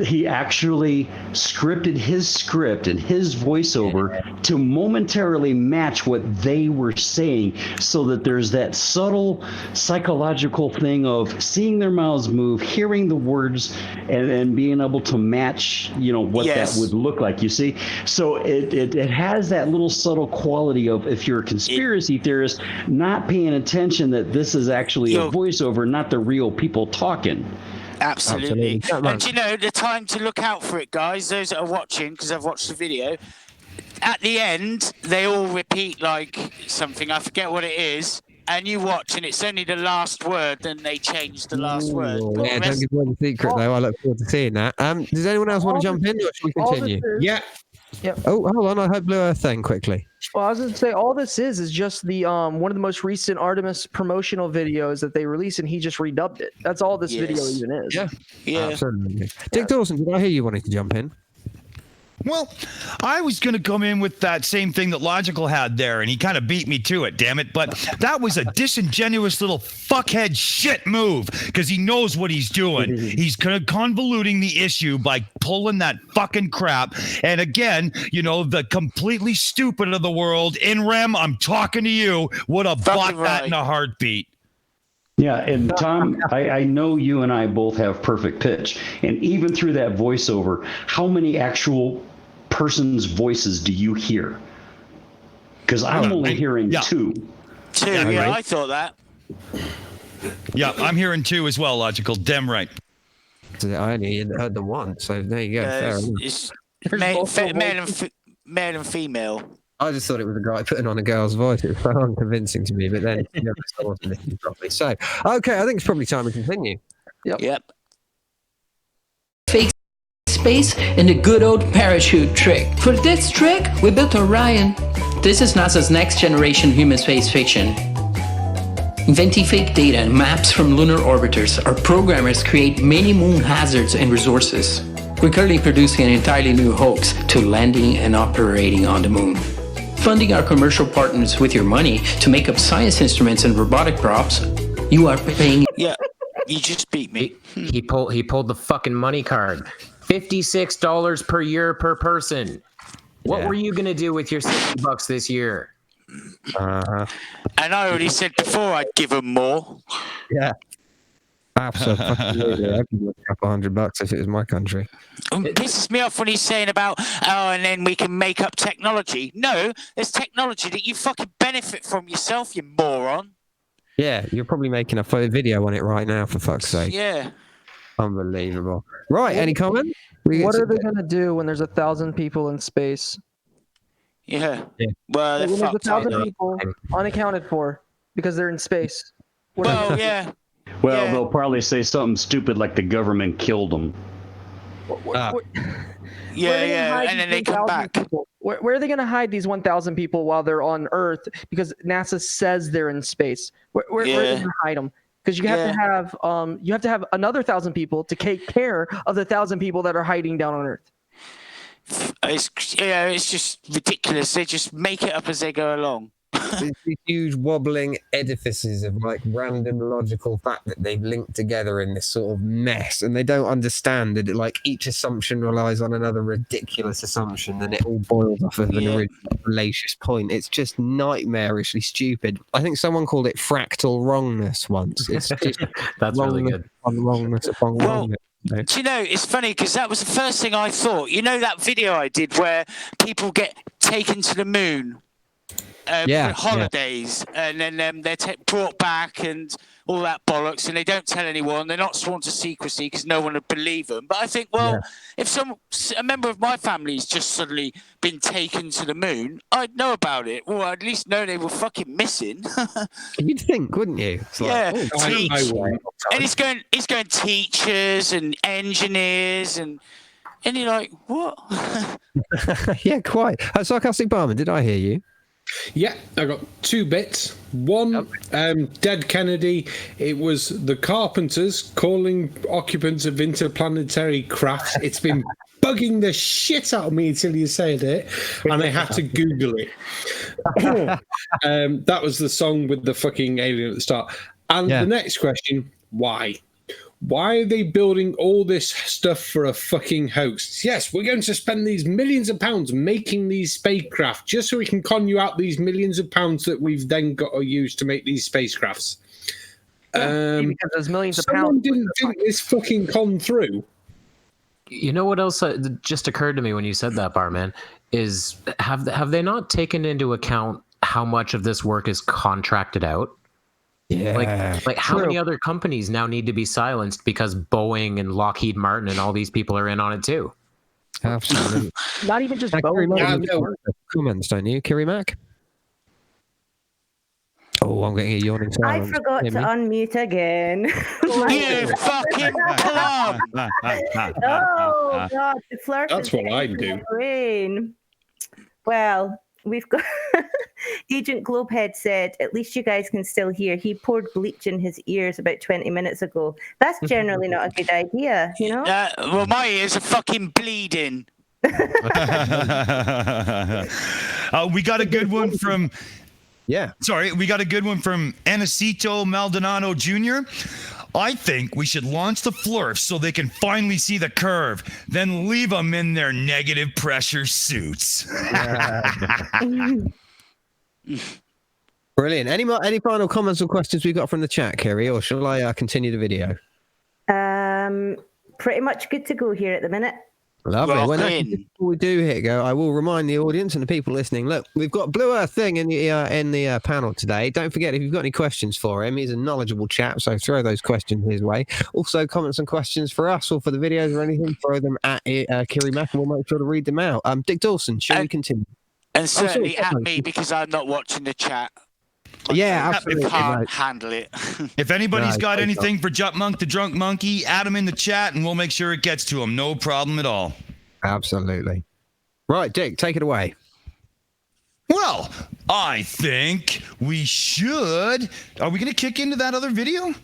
he actually scripted his script and his voiceover to momentarily match what they were saying, so that there's that subtle psychological thing of seeing their mouths move, hearing the words, and being able to match, what that would look like, you see? So it has that little subtle quality of, if you're a conspiracy theorist, not paying attention that this is actually a voiceover, not the real people talking. Absolutely. And the time to look out for it, guys, those that are watching, because I've watched the video, at the end, they all repeat like something, I forget what it is, and you watch, and it's only the last word, then they change the last word. Ooh, But yeah, the don't rest- give away the secret though. I look forward to seeing that. Does anyone else want to jump in, or should we continue? Yeah. Oh, hold on. I heard Blue Earth thing quickly. Well, I was going to say all this is just the one of the most recent Artemis promotional videos that they released, and he just redubbed it. That's all this video Yes. even is. Yeah. Absolutely. Dick Dawson, did I hear you wanting to jump in? Well, I was going to come in with that same thing that Logical had there, and he kind of beat me to it, damn it. But that was a disingenuous little fuckhead shit move, because he knows what he's doing. He's kind of convoluting the issue by pulling that fucking crap. And again, you know, the completely stupid of the world, InRem, I'm talking to you, would have bought that in a heartbeat. Yeah, and Tom, I know you and I both have perfect pitch. And even through that voiceover, how many actual person's voices do you hear? Because I'm only hearing two. Two, Yeah, I thought that. Yeah, I'm hearing two as well, Logical. Damn right. I only heard the one, so there you go. Fair enough. It's male and female. I just thought it was a guy putting on a girl's voice. It was so unconvincing to me, but then I wasn't listening properly. So, okay, I think it's probably time we continue. Yep. Fake space and a good old parachute trick. For this trick, we built Orion. This is NASA's next generation human space fiction. Inventing fake data and maps from lunar orbiters, our programmers create many moon hazards and resources. We're currently producing an entirely new hoax to landing and operating on the moon. Funding our commercial partners with your money to make up science instruments and robotic props, you are paying. Yeah, you just beat me. He pulled the fucking money card. $56 per year per person. What were you gonna do with your $60 this year? Uh-huh. And I already said before I'd give them more. Yeah. Absolutely. I'd give a couple $100 if it was my country. It pisses me off when he's saying about, and then we can make up technology. No, there's technology that you fucking benefit from yourself, you moron. Yeah, you're probably making a video on it right now, for fuck's sake. Yeah. Unbelievable. Right, any comment? What are they going to do when there's 1,000 people in space? Yeah. Well, they're When there's fucked 1,000 people unaccounted for because they're in space. Well, yeah. Well, they'll probably say something stupid like the government killed them. Yeah, and then they come back. Where are they going to hide these 1,000 people while they're on Earth? Because NASA says they're in space. Where are they going to hide them? Because you have to have another 1,000 people to take care of the 1,000 people that are hiding down on Earth. It's just ridiculous. They just make it up as they go along. These huge wobbling edifices of like random logical fact that they've linked together in this sort of mess, and they don't understand that like each assumption relies on another ridiculous assumption, and it all boils off of an original fallacious point. It's just nightmarishly stupid. I think someone called it fractal wrongness once. It's just that's really good. Wrongness upon wrongness. Do you know, it's funny because that was the first thing I thought. You know that video I did where people get taken to the moon for holidays, and then they're brought back and all that bollocks, and they don't tell anyone. They're not sworn to secrecy because no one would believe them. But I think, if a member of my family's just suddenly been taken to the moon, I'd know about it. Or I'd at least know they were fucking missing. You'd think, wouldn't you? It's like, and he's going teachers and engineers and you're like, what? Yeah, quite. Sarcastic Barman, did I hear you? Yeah, I got 2 bits. One, Dead Kennedy. It was the carpenters calling occupants of interplanetary crafts. It's been bugging the shit out of me until you said it, and I had to Google it. That was the song with the fucking alien at the start. And the next question, why? Why are they building all this stuff for a fucking hoax? Yes, we're going to spend these millions of pounds making these spacecraft just so we can con you out these millions of pounds that we've then got to use to make these spacecrafts. Because there's millions of pounds. Someone didn't think this fucking con through. You know what else just occurred to me when you said that, Barman, is have they not taken into account how much of this work is contracted out? Yeah. Like how many other companies now need to be silenced because Boeing and Lockheed Martin and all these people are in on it too? Absolutely. Not even just Boeing. Comments, don't you, Kiri Mac? Oh, I'm getting a yawning I silence. forgot to unmute again. You fucking plum! Oh God, the flirt. That's what I do. Brain. Well, we've got Agent Globehead said, at least you guys can still hear. He poured bleach in his ears about 20 minutes ago. That's generally not a good idea, you know? Well, my ears are fucking bleeding. We got a good one from... Yeah. Sorry, we got a good one from Anacito Maldonado Jr. I think we should launch the Flurfs so they can finally see the curve, then leave them in their negative pressure suits. Brilliant. Any final comments or questions we got from the chat, Kiri, or shall I continue the video? Pretty much good to go here at the minute. Lovely. Well, before we do hit go, I will remind the audience and the people listening. Look, we've got Blue Earth Thing in the panel today. Don't forget, if you've got any questions for him, he's a knowledgeable chap, so throw those questions his way. Also, comments and questions for us or for the videos or anything, throw them at Kiri Mac, and we'll make sure to read them out. Dick Dawson, shall we continue? And certainly at me because I'm not watching the chat. Yeah, absolutely. I can't handle it. If anybody's got anything for Jutmonkthedrunk Monkey, add him in the chat and we'll make sure it gets to him. No problem at all. Absolutely. Right, Dick, take it away. Well, I think we should. Are we going to kick into that other video?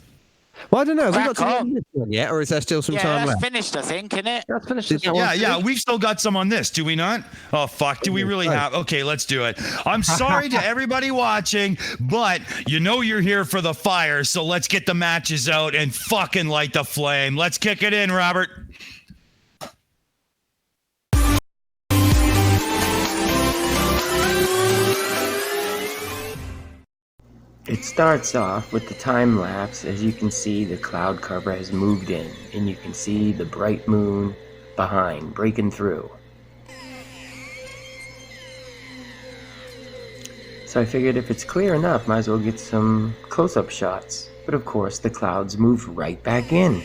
Well, I don't know. Have we got to the end of this one yet, or is there still some time left? Yeah, finished, I think, isn't it? That's finished. Yeah, we've still got some on this, do we not? Oh, fuck, do we really have? Okay, let's do it. I'm sorry to everybody watching, but you know you're here for the fire, so let's get the matches out and fucking light the flame. Let's kick it in, Robert. It starts off with the time lapse. As you can see, the cloud cover has moved in, and you can see the bright moon behind, breaking through. So I figured if it's clear enough, might as well get some close-up shots. But of course, the clouds moved right back in.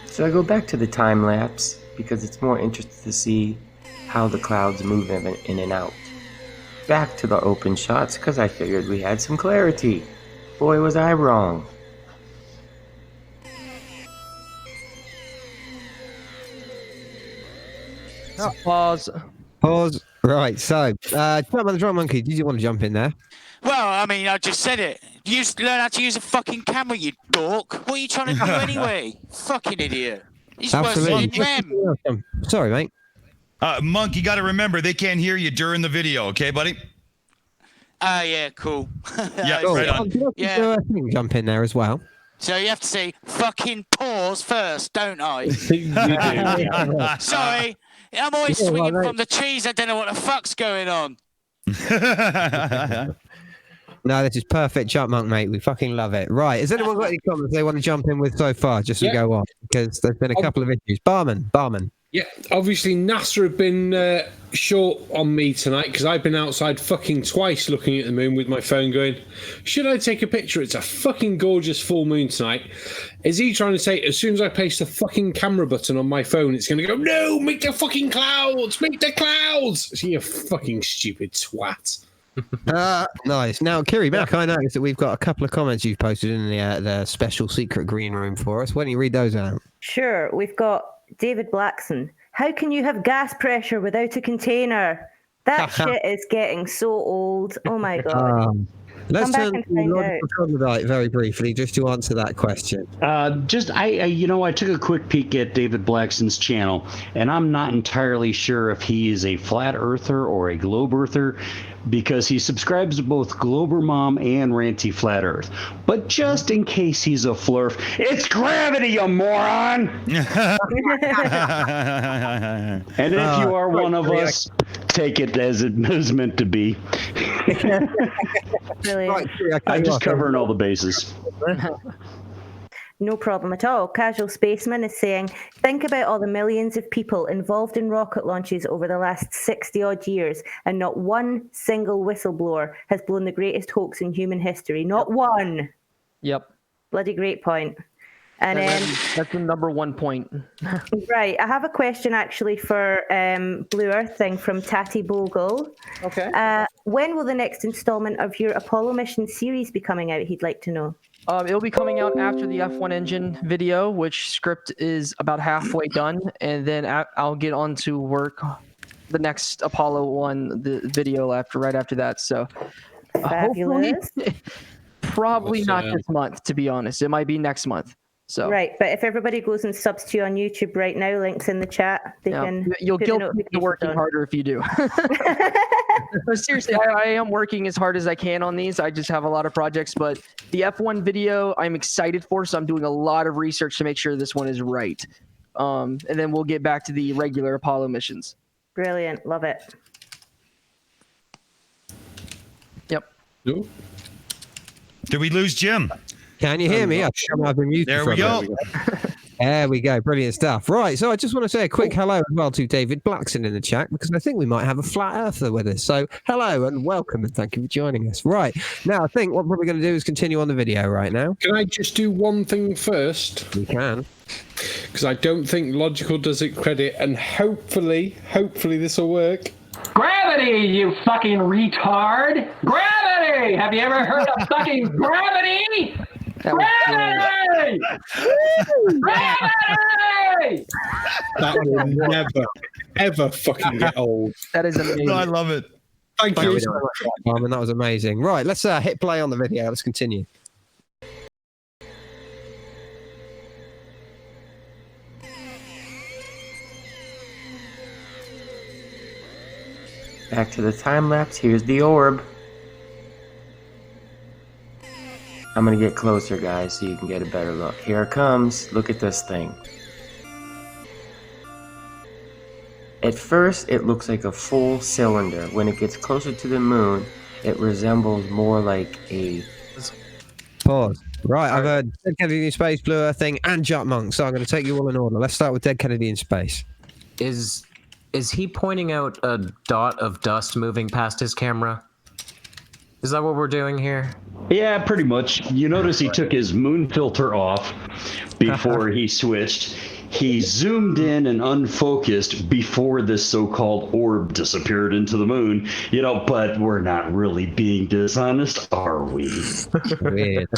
So I go back to the time lapse because it's more interesting to see how the clouds move in and out. Back to the open shots because I figured we had some clarity. Boy, was I wrong. Pause. Right, so, Jutmonkthedrunk Monkey, did you want to jump in there? Well, I mean, I just said it. Learn how to use a fucking camera, you dork. What are you trying to do anyway? Fucking idiot. It's worse than them. Sorry, mate. Monk, you got to remember, they can't hear you during the video, okay, buddy? Yeah, cool. Yeah, right on. Yeah. Jump in there as well. So you have to say fucking pause first, don't I? You do. Sorry, I'm always swinging from the trees. I don't know what the fuck's going on. No, this is perfect Jutmonk, mate. We fucking love it. Right, has anyone got any comments they want to jump in with so far, just to go on? Because there's been a couple of issues. Barman. Yeah, obviously NASA have been short on me tonight because I've been outside fucking twice looking at the moon with my phone going, should I take a picture? It's a fucking gorgeous full moon tonight. Is he trying to say as soon as I place the fucking camera button on my phone, it's going to go, no, make the fucking clouds, make the clouds. So you fucking stupid twat. Nice. Now, Kiri Mac, I noticed that we've got a couple of comments you've posted in the special secret green room for us. Why don't you read those out? Sure. We've got David Blackson. How can you have gas pressure without a container? That shit is getting so old. Oh my god. Let's turn to Logical Troglodyte very briefly, just to answer that question. I took a quick peek at David Blackson's channel, and I'm not entirely sure if he is a flat earther or a globe earther, because he subscribes to both Glober Mom and Ranty Flat Earth. But just in case he's a flurf, it's gravity, you moron! And if you are one of us, take it as it is meant to be. I'm just covering all the bases. No problem at all. Casual Spaceman is saying, think about all the millions of people involved in rocket launches over the last 60-odd years, and not one single whistleblower has blown the greatest hoax in human history. Not one. Yep. Bloody great point. And that's the number 1 point. Right, I have a question actually for Blue Earth thing from Tatty Bogle. Okay. When will the next installment of your Apollo mission series be coming out? He'd like to know. It'll be coming out after the F1 engine video, which script is about halfway done, and then I'll get on to work the next Apollo 1 the video right after that. So Fabulous. Probably not this month, to be honest. It might be next month. So right, but if everybody goes and subs to you on YouTube right now, links in the chat. You'll guilt me into working harder if you do. But seriously, I am working as hard as I can on these. I just have a lot of projects, but the F1 video I'm excited for, so I'm doing a lot of research to make sure this one is right. And then we'll get back to the regular Apollo missions. Brilliant, love it. Yep. Did we lose Jim? Can you hear me? I've been muted. There we go. There we go. Brilliant stuff. Right. So I just want to say a quick hello as well to David Blackson in the chat, because I think we might have a flat earther with us. So hello and welcome, and thank you for joining us. Right. Now, I think what we're probably going to do is continue on the video right now. Can I just do one thing first? We can. Because I don't think Logical does it credit, and hopefully this will work. Gravity, you fucking retard! Gravity! Have you ever heard of fucking gravity? Gravity! Gravity! That will never, ever fucking get old. That is amazing. No, I love it. Thank you so much, Barman. That was amazing. Right, let's hit play on the video. Let's continue. Back to the time lapse. Here's the orb. I'm gonna get closer, guys, so you can get a better look. Here it comes. Look at this thing. At first, it looks like a full cylinder. When it gets closer to the moon, it resembles more like a... Pause. Right, I've heard Dead Kennedy in Space, Blue Earth thing, and Jutmonkthedrunk. So I'm going to take you all in order. Let's start with Dead Kennedy in Space. Is he pointing out a dot of dust moving past his camera? Is that what we're doing here? Yeah, pretty much. You notice he took his moon filter off before he switched. He zoomed in and unfocused before this so-called orb disappeared into the moon. You know, but we're not really being dishonest, are we? Weird.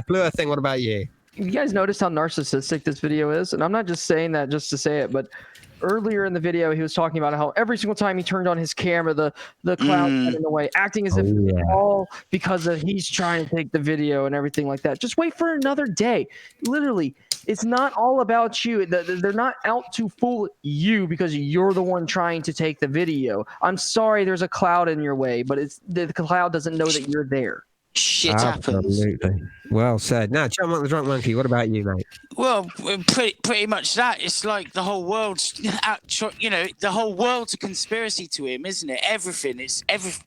Blue Earth thing, what about you? You guys notice how narcissistic this video is? And I'm not just saying that just to say it, but earlier in the video, he was talking about how every single time he turned on his camera, the cloud got in the way, acting as if it's all because of he's trying to take the video and everything like that. Just wait for another day. Literally, it's not all about you. They're not out to fool you because you're the one trying to take the video. I'm sorry there's a cloud in your way, but the cloud doesn't know that you're there. Shit happens. Absolutely. Well said. Now, Jutmonkthedrunk Monkey, what about you, mate? Well, pretty much that. It's like the whole world's, the whole world's a conspiracy to him, isn't it? Everything.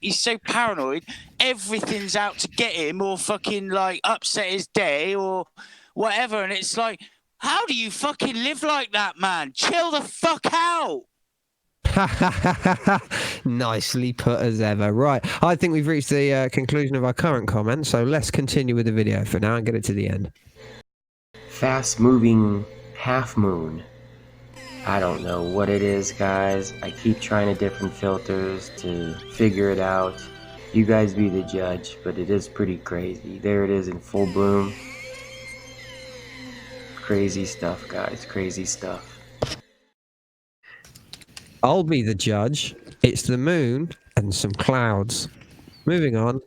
He's so paranoid. Everything's out to get him or fucking like upset his day or whatever. And it's like, how do you fucking live like that, man? Chill the fuck out. Nicely put as ever. Right, I think we've reached the conclusion of our current comment, so let's continue with the video for now and get it to the end. Fast moving half moon. I don't know what it is, guys. I keep trying different filters to figure it out. You guys be the judge, but it is pretty crazy. There it is in full bloom. Crazy stuff, guys. Crazy stuff. I'll be the judge. It's the moon and some clouds. Moving on.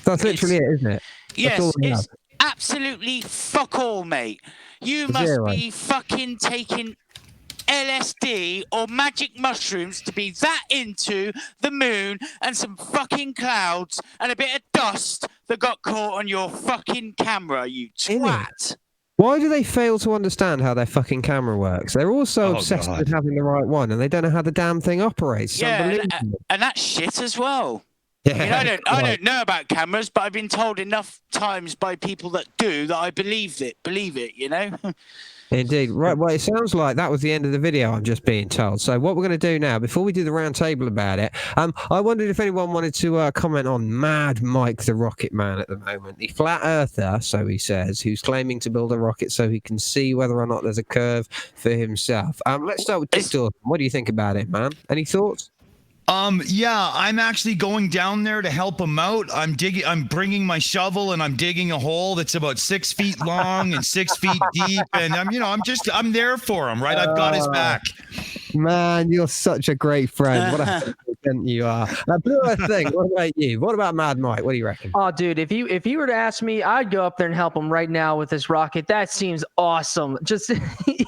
That's literally it, isn't it? Yes, it's absolutely fuck all, mate. You must be fucking taking LSD or magic mushrooms to be that into the moon and some fucking clouds and a bit of dust that got caught on your fucking camera, you twat. Why do they fail to understand how their fucking camera works? They're all so obsessed with having the right one, and they don't know how the damn thing operates. Yeah, and that's shit as well. I mean, I don't know about cameras, but I've been told enough times by people that do that I believe it, you know? Indeed. Right. Well, it sounds like that was the end of the video, I'm just being told. So what we're going to do now, before we do the round table about it, I wondered if anyone wanted to comment on Mad Mike the Rocket Man at the moment. The flat earther, so he says, who's claiming to build a rocket so he can see whether or not there's a curve for himself. Let's start with Dick Dawson. What do you think about it, man? Any thoughts? Yeah, I'm actually going down there to help him out. I'm bringing my shovel and I'm digging a hole that's about 6 feet long and 6 feet deep. And I'm there for him, right? I've got his back. Man, you're such a great friend. What a friend you are. Blue Earth thing. What about you? What about Mad Mike? What do you reckon? Oh, dude, if you were to ask me, I'd go up there and help him right now with this rocket. That seems awesome. Just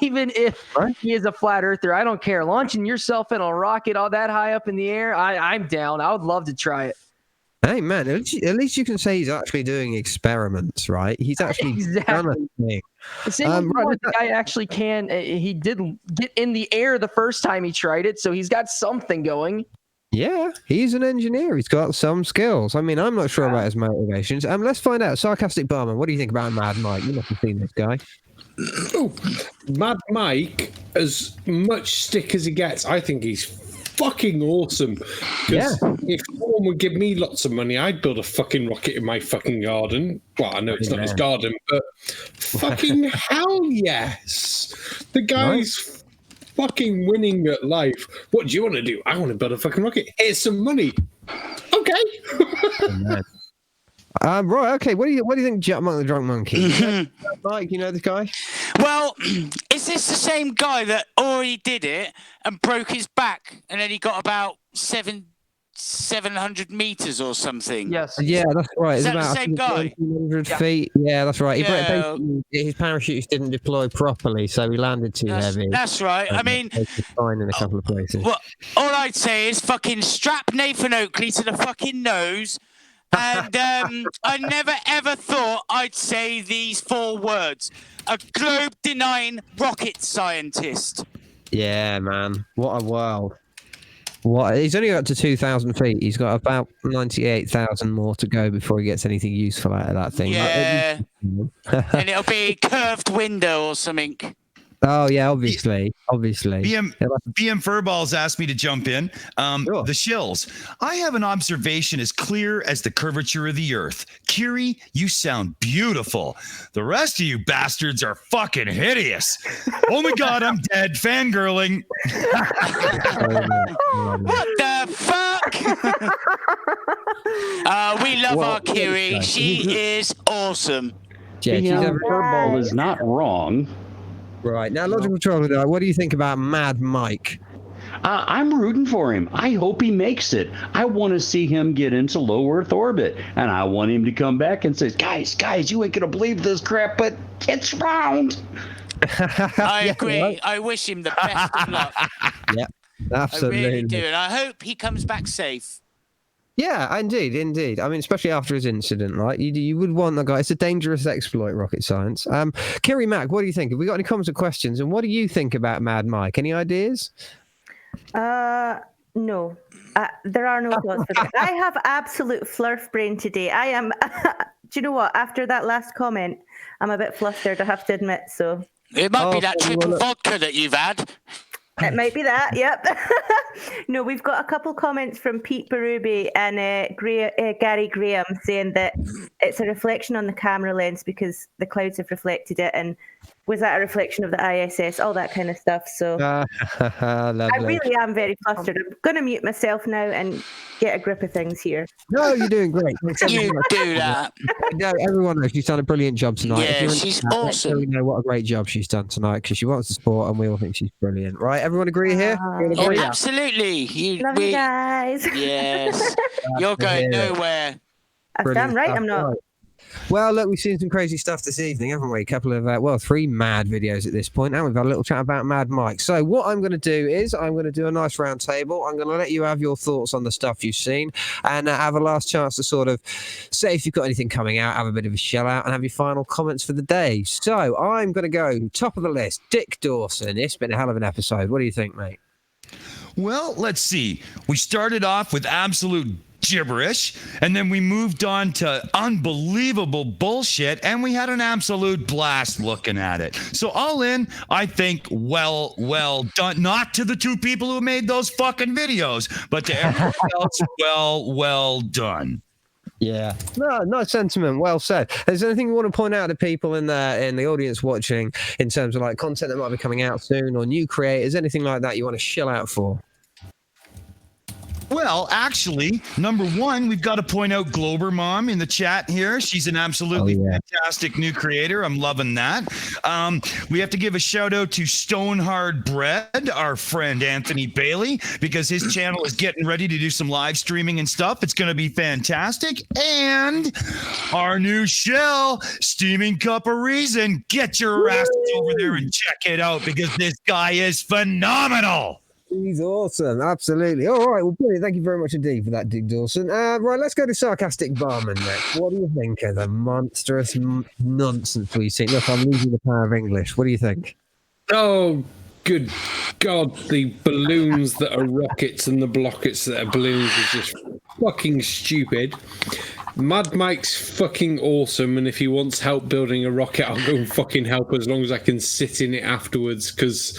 even if he is a flat earther, I don't care. Launching yourself in a rocket all that high up in the air, I'm down. I would love to try it. Hey, man, at least you can say he's actually doing experiments, right? He's actually done a thing. The guy actually can. He did get in the air the first time he tried it, so he's got something going. Yeah, he's an engineer. He's got some skills. I mean, I'm not sure about his motivations. Let's find out. Sarcastic Barman, what do you think about Mad Mike? You must have seen this guy. Oh, Mad Mike, as much stick as he gets, I think he's fucking awesome. Because if someone would give me lots of money, I'd build a fucking rocket in my fucking garden. Well, I know it's not his garden, but fucking hell yes. The guy's fucking winning at life. What do you want to do? I want to build a fucking rocket. Here's some money. Okay. Right, okay. What do you think, Jutmonkthedrunk Monkey? Mike, you know this guy? Well, is this the same guy that already did it and broke his back, and then he got about 700 meters or something? Yes. Yeah, that's right. Is it's that about the same guy? 1,700 feet. Yeah, that's right. His parachutes didn't deploy properly, so he landed too heavy. That's right. I mean, fine in a couple of places. Well, all I'd say is fucking strap Nathan Oakley to the fucking nose. And I never ever thought I'd say these 4 words: a globe-denying rocket scientist. Yeah, man. What a world. He's only got to 2,000 feet. He's got about 98,000 more to go before he gets anything useful out of that thing. Yeah. And it'll be curved window or something. Oh yeah, obviously. BM Furballs asked me to jump in. Sure. The Shills. I have an observation as clear as the curvature of the earth. Kiri, you sound beautiful. The rest of you bastards are fucking hideous. Oh my god, I'm dead. Fangirling. What the fuck? We love our Kiri. She is awesome. Furball is not wrong. Right, now Logical Troglodyte, what do you think about Mad Mike? I'm rooting for him. I hope he makes it. I want to see him get into low Earth orbit, and I want him to come back and say, guys, you ain't gonna believe this crap, but it's round. I agree. Right? I wish him the best of luck. Yeah, absolutely. I really do, and I hope he comes back safe. Yeah, indeed. I mean, especially after his incident, right? You would want the guy. It's a dangerous exploit, rocket science. Kiri Mac, what do you think? Have we got any comments or questions? And what do you think about Mad Mike? Any ideas? No. There are no thoughts for that. I have absolute flurf brain today. I am. Do you know what? After that last comment, I'm a bit flustered, I have to admit. So it might be that triple vodka that you've had. It might be that, yep. No, we've got a couple comments from Pete Berube and Gary Graham saying that it's a reflection on the camera lens because the clouds have reflected it, and was that a reflection of the ISS, all that kind of stuff. So I really am very flustered. I'm going to mute myself now and get a grip of things here. No, you're doing great. You do that. No, everyone knows she's done a brilliant job tonight. Yeah, she's awesome. We know what a great job she's done tonight because she wants the sport and we all think she's brilliant. Right? Everyone agree here? Oh, absolutely. Love you guys. Yes. You're going nowhere. I'm damn right I'm not. Right. Well, look, we've seen some crazy stuff this evening, haven't we? A couple of, 3 mad videos at this point, and we've had a little chat about Mad Mike. So what I'm going to do is I'm going to do a nice round table. I'm going to let you have your thoughts on the stuff you've seen and have a last chance to sort of say if you've got anything coming out, have a bit of a shell out, and have your final comments for the day. So I'm going to go top of the list, Dick Dawson. It's been a hell of an episode. What do you think, mate? Well, let's see. We started off with absolute gibberish, and then we moved on to unbelievable bullshit, and we had an absolute blast looking at it. So all in, I think well done. Not to the two people who made those fucking videos, but to everyone else, well done. Yeah, no, nice sentiment. Well said. Is there anything you want to point out to people in the audience watching in terms of like content that might be coming out soon or new creators, anything like that you want to shill out for? Well, actually, number one, we've got to point out Glober Mom in the chat here. She's an absolutely fantastic new creator. I'm loving that. We have to give a shout out to Stonehard Bread, our friend Anthony Bailey, because his channel is getting ready to do some live streaming and stuff. It's going to be fantastic. And our new shell, Steaming Cup of Reason. Get your asses over there and check it out because this guy is phenomenal. He's awesome, absolutely. All right, well, brilliant. Thank you very much indeed for that, Dick Dawson. Right, let's go to Sarcastic Barman next. What do you think of the monstrous nonsense we've seen? Look, I'm losing the power of English. What do you think? Oh, good God, the balloons that are rockets and the blockets that are balloons is just fucking stupid. Mad Mike's fucking awesome, and if he wants help building a rocket, I'll go and fucking help as long as I can sit in it afterwards, because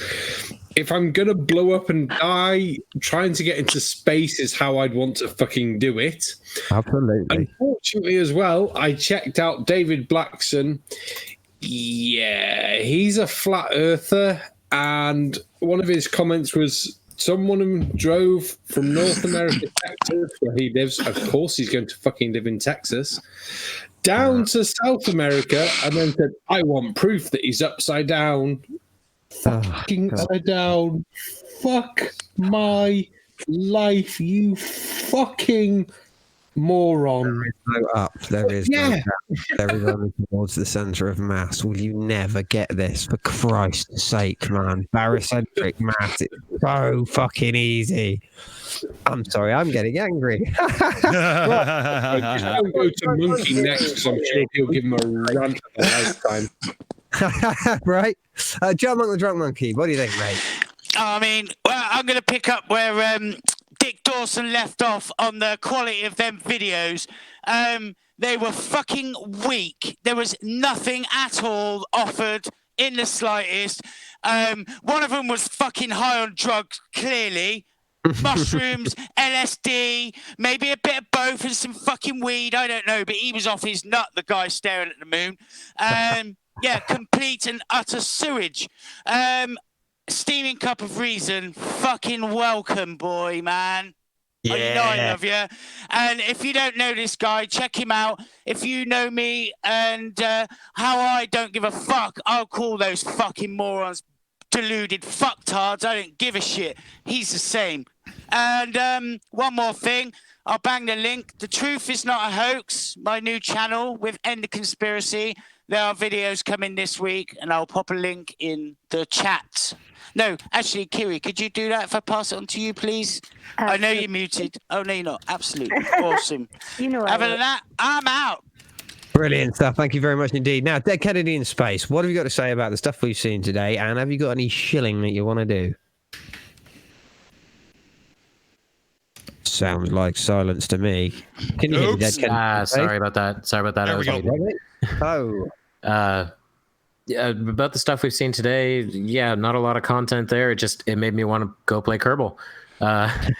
if I'm gonna blow up and die, trying to get into space is how I'd want to fucking do it. Absolutely. Unfortunately, as well, I checked out David Blackson. Yeah, he's a flat earther, and one of his comments was someone drove from North America to Texas, where he lives. Of course, he's going to fucking live in Texas. Down to South America, and then said, "I want proof that he's upside down." Fucking upside down. Fuck my life, you fucking moron. There is no up. There is no down. There is only towards the centre of mass. Will you never get this? For Christ's sake, man. Barocentric mass. It's so fucking easy. I'm sorry, I'm getting angry. I'll go to Monkey next because I'm sure he'll give him a run for the lifetime. Right? Jutmonkthedrunk Monkey, what do you think, mate? I mean, well, I'm going to pick up where Dick Dawson left off on the quality of them videos. They were fucking weak. There was nothing at all offered in the slightest. One of them was fucking high on drugs, clearly. Mushrooms, LSD, maybe a bit of both and some fucking weed. I don't know, but he was off his nut, the guy staring at the moon. Yeah, complete and utter sewage. Steaming Cup of Reason, fucking welcome, boy, man. Yeah. You know I love you. And if you don't know this guy, check him out. If you know me and how I don't give a fuck, I'll call those fucking morons deluded fucktards. I don't give a shit. He's the same. And one more thing. I'll bang the link. The Truth Is Not a Hoax, my new channel with End the Conspiracy. There are videos coming this week, and I'll pop a link in the chat. No, actually, Kiri, could you do that if I pass it on to you, please? I know you're muted. Oh, no, you're not. Absolutely. Awesome. You know, other than that, I'm out. Brilliant stuff. Thank you very much indeed. Now, DeadKennedyInSpace, what have you got to say about the stuff we've seen today? And have you got any shilling that you want to do? Sounds like silence to me. Can you hear me, DeadKennedyInSpace? Sorry about that. Sorry about that. There we go. Yeah, about the stuff we've seen today, yeah, not a lot of content there. It made me want to go play Kerbal. I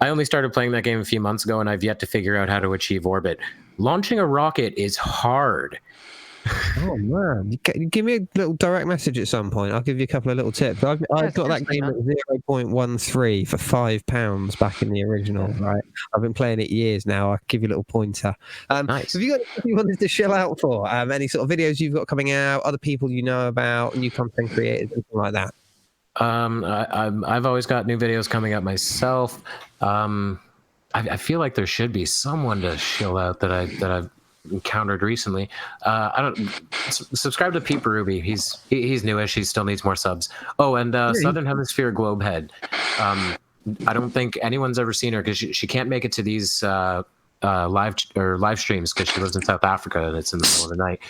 only started playing that game a few months ago, and I've yet to figure out how to achieve orbit. Launching a rocket is hard. Oh man, give me a little direct message at some point. I'll give you a couple of little tips. I've got that game at 0.13 for £5 back in the original. Right, I've been playing it years now. I'll give you a little pointer. Nice. Have you got anything you wanted to chill out for? Any sort of videos you've got coming out? Other people you know about? New content creators, anything like that? I've always got new videos coming up myself. I feel like there should be someone to chill out that I've encountered recently. I don't subscribe to Pete Ruby. He's newish. He still needs more subs. Oh, and Southern Hemisphere Globehead. I don't think anyone's ever seen her because she can't make it to these live streams because she lives in South Africa and it's in the middle of the night.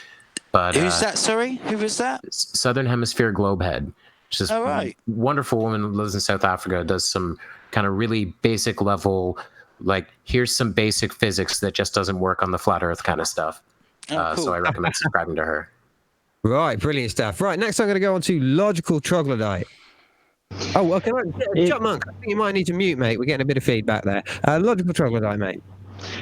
But who's that? Sorry, who was that? Southern Hemisphere Globehead. She's a wonderful woman who lives in South Africa. Does some kind of really basic level like here's some basic physics that just doesn't work on the flat Earth kind of stuff. Oh, cool. So I recommend subscribing to her. Right, brilliant stuff. Right, next I'm going to go on to Logical Troglodyte. Oh, okay. Jutmonk, I think you might need to mute, mate. We're getting a bit of feedback there. Logical Troglodyte, mate.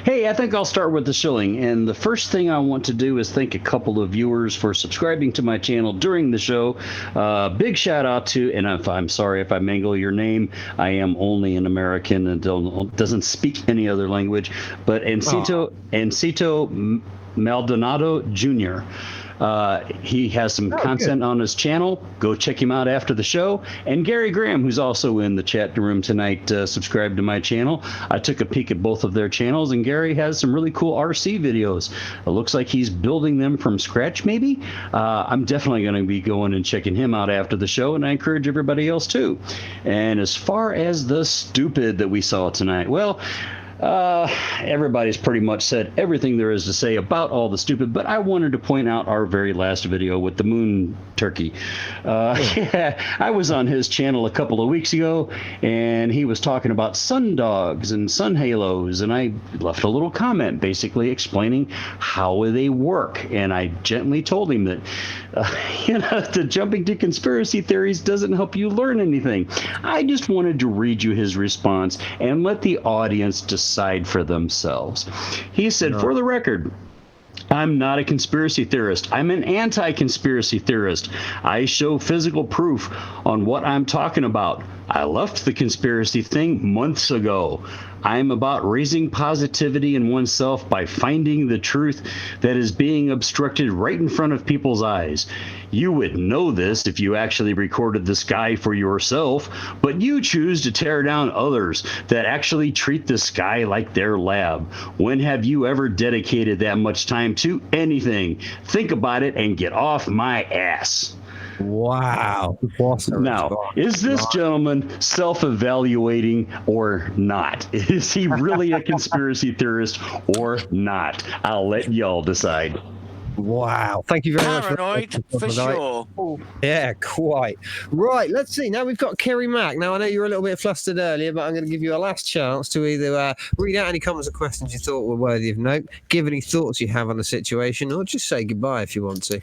Hey, I think I'll start with the shilling. And the first thing I want to do is thank a couple of viewers for subscribing to my channel during the show. Big shout out to, and I'm sorry if I mangle your name, I am only an American and doesn't speak any other language, but Encito Maldonado Jr. He has some content on his channel. Go check him out after the show. And Gary Graham, who's also in the chat room tonight, subscribed to my channel. I took a peek at both of their channels, and Gary has some really cool RC videos. It looks like he's building them from scratch, maybe. I'm definitely going to be going and checking him out after the show, and I encourage everybody else too. And as far as the stupid that we saw tonight, well, everybody's pretty much said everything there is to say about all the stupid, but I wanted to point out our very last video with the moon turkey. Yeah, I was on his channel a couple of weeks ago, and he was talking about sun dogs and sun halos, and I left a little comment basically explaining how they work, and I gently told him that the jumping to conspiracy theories doesn't help you learn anything. I just wanted to read you his response and let the audience decide for themselves. He said, for the record, I'm not a conspiracy theorist. I'm an anti-conspiracy theorist. I show physical proof on what I'm talking about. I left the conspiracy thing months ago. I'm about raising positivity in oneself by finding the truth that is being obstructed right in front of people's eyes. You would know this if you actually recorded the sky for yourself, but you choose to tear down others that actually treat the sky like their lab. When have you ever dedicated that much time to anything? Think about it and get off my ass. Wow. Now, is this gentleman self-evaluating or not? Is he really a conspiracy theorist or not? I'll let y'all decide. Wow. Thank you very much. Paranoid, for sure. Yeah, quite. Right, let's see. Now we've got Kiri Mac. Now, I know you were a little bit flustered earlier, but I'm going to give you a last chance to either read out any comments or questions you thought were worthy of note, give any thoughts you have on the situation, or just say goodbye if you want to.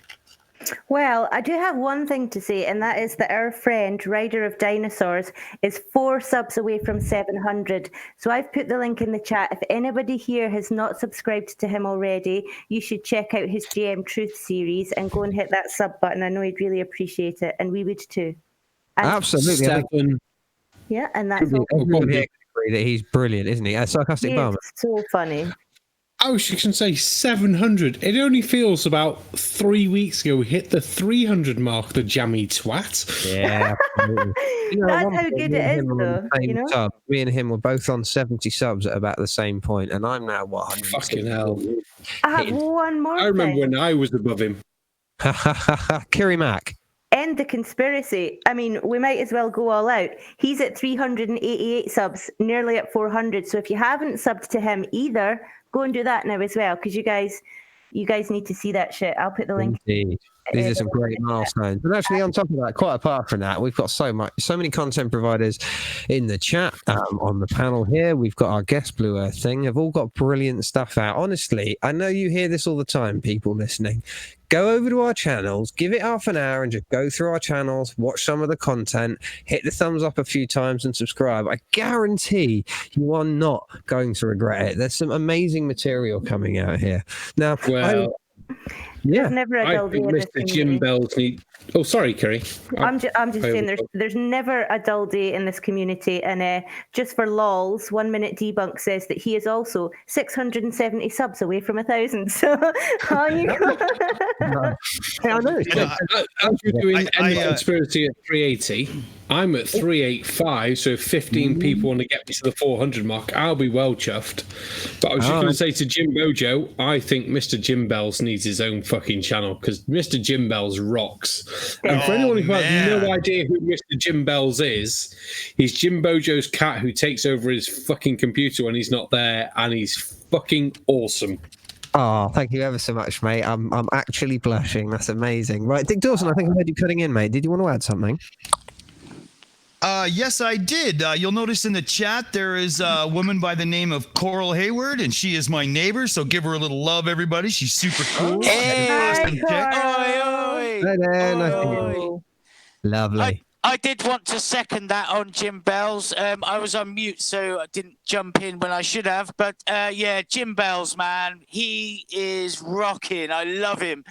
Well, I do have one thing to say, and that is that our friend, Rider of Dinosaurs, is 4 subs away from 700. So I've put the link in the chat. If anybody here has not subscribed to him already, you should check out his GM Truth series and go and hit that sub button. I know he'd really appreciate it, and we would too. And absolutely. Yeah, and that's all. That he's brilliant, isn't he? Sarcastic Barman. So funny. I was just going to say 700. It only feels about 3 weeks ago we hit the 300 mark, the jammy twat. Yeah, absolutely. That's how good it is, though. Sub. Me and him were both on 70 subs at about the same point, and I'm now, 100? Fucking hell. I have one more I remember when I was above him. Kiri Mac. End the conspiracy. I mean, we might as well go all out. He's at 388 subs, nearly at 400. So if you haven't subbed to him either, go and do that now as well, because you guys need to see that shit. I'll put the link. Indeed. These are some great milestones. And actually, on top of that, quite apart from that, we've got so many content providers in the chat, on the panel here. We've got our guest Blue Earth thing. They've all got brilliant stuff out. Honestly, I know you hear this all the time, people listening. Go over to our channels, give it half an hour and just go through our channels, watch some of the content, hit the thumbs up a few times and subscribe. I guarantee you are not going to regret it. There's some amazing material coming out here. Now, there's never a dull day in this Mr. Jim Bell's need. Oh, sorry, Kiri. I'm just saying there's never a dull day in this community. And just for lols, 1 Minute Debunk says that he is also 670 subs away from 1,000. So on you go. I know. As you're doing conspiracy at 380, I'm at 385. So if 15 people want to get me to the 400 mark, I'll be well chuffed. But I was just going to say to Jim Bojo, I think Mr. Jim Bells needs his own fucking channel because Mr. Jim Bells rocks. And for anyone who has no idea who Mr. Jim Bells is, he's Jim Bojo's cat who takes over his fucking computer when he's not there, and he's fucking awesome. Oh, thank you ever so much, mate. I'm actually blushing. That's amazing. Right, Dick Dawson, I think I heard you cutting in, mate. Did you want to add something? Yes, I did. You'll notice in the chat there is a woman by the name of Coral Hayward, and she is my neighbor. So give her a little love, everybody. She's super cool. Hey, Hi, oi, Hey there, nice to meet oi. you. Lovely. I did want to second that on Jim Bell's. I was on mute, so I didn't jump in when I should have. But yeah, Jim Bell's, man, he is rocking. I love him.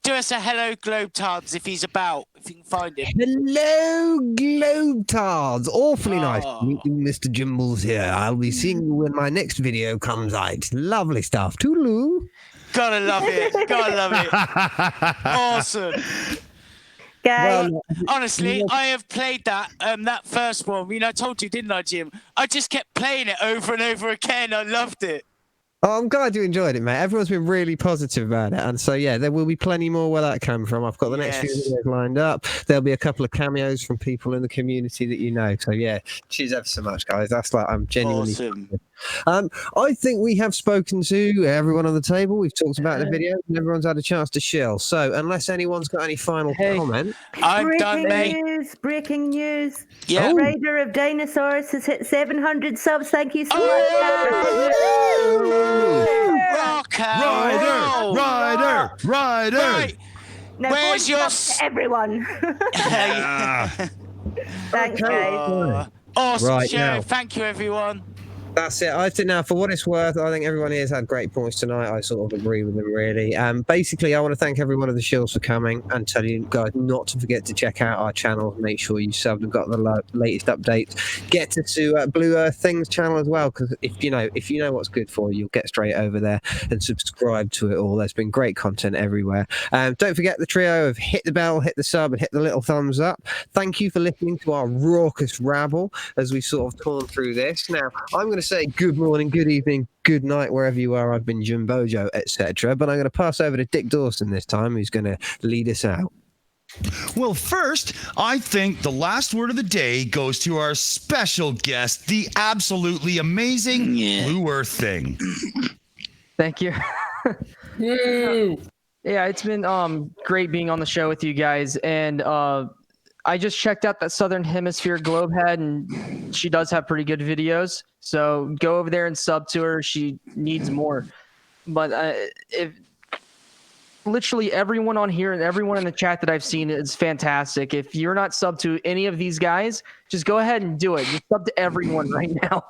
Do us a hello, Globetards, if he's about, if you can find him. Hello, Globetards. Awfully nice Oh. to meet you, Mr. Jimbles here. I'll be seeing you when my next video comes out. Lovely stuff. Toodaloo. Gotta love it. Gotta love it. Awesome. Guys, Honestly, I have played that first one. I mean, I told you, didn't I, Jim? I just kept playing it over and over again. I loved it. Oh, I'm glad you enjoyed it, mate. Everyone's been really positive about it. And so, yeah, there will be plenty more where that came from. I've got the next few videos lined up. There'll be a couple of cameos from people in the community that you know. So, yeah, cheers ever so much, guys. That's like, I'm genuinely... Awesome. I think we have spoken to everyone on the table. We've talked about the video and everyone's had a chance to shill. So, unless anyone's got any final comment... I'm done, mate. Breaking news. Yeah. Raider of Dinosaurs has hit 700 subs. Thank you so much, guys. Rock and roll. Rider. Right. Now, Where's voice your up to everyone? Thanks, guys. Awesome Right, show. now. Thank you, everyone. That's it. I think now, for what it's worth, I think everyone here has had great points tonight. I sort of agree with them, really. Basically, I want to thank every one of the Shills for coming and tell you guys not to forget to check out our channel. Make sure you subbed and got the latest updates. Get to Blue Earth Things channel as well, because if you know what's good for you, you'll get straight over there and subscribe to it all. There's been great content everywhere. Don't forget the trio of hit the bell, hit the sub, and hit the little thumbs up. Thank you for listening to our raucous rabble as we sort of torn through this. Now, I'm going to say good morning, good evening, good night, wherever you are. I've been Jim Bojo, etc. But I'm going to pass over to Dick Dawson this time, who's going to lead us out. Well, first, I think the last word of the day goes to our special guest, the absolutely amazing Blue Earth Thing. Thank you. Yeah, it's been great being on the show with you guys, and I just checked out that Southern Hemisphere Globehead, and she does have pretty good videos. So go over there and sub to her. She needs more. But if literally everyone on here and everyone in the chat that I've seen is fantastic. If you're not sub to any of these guys, just go ahead and do it. Just sub to everyone right now,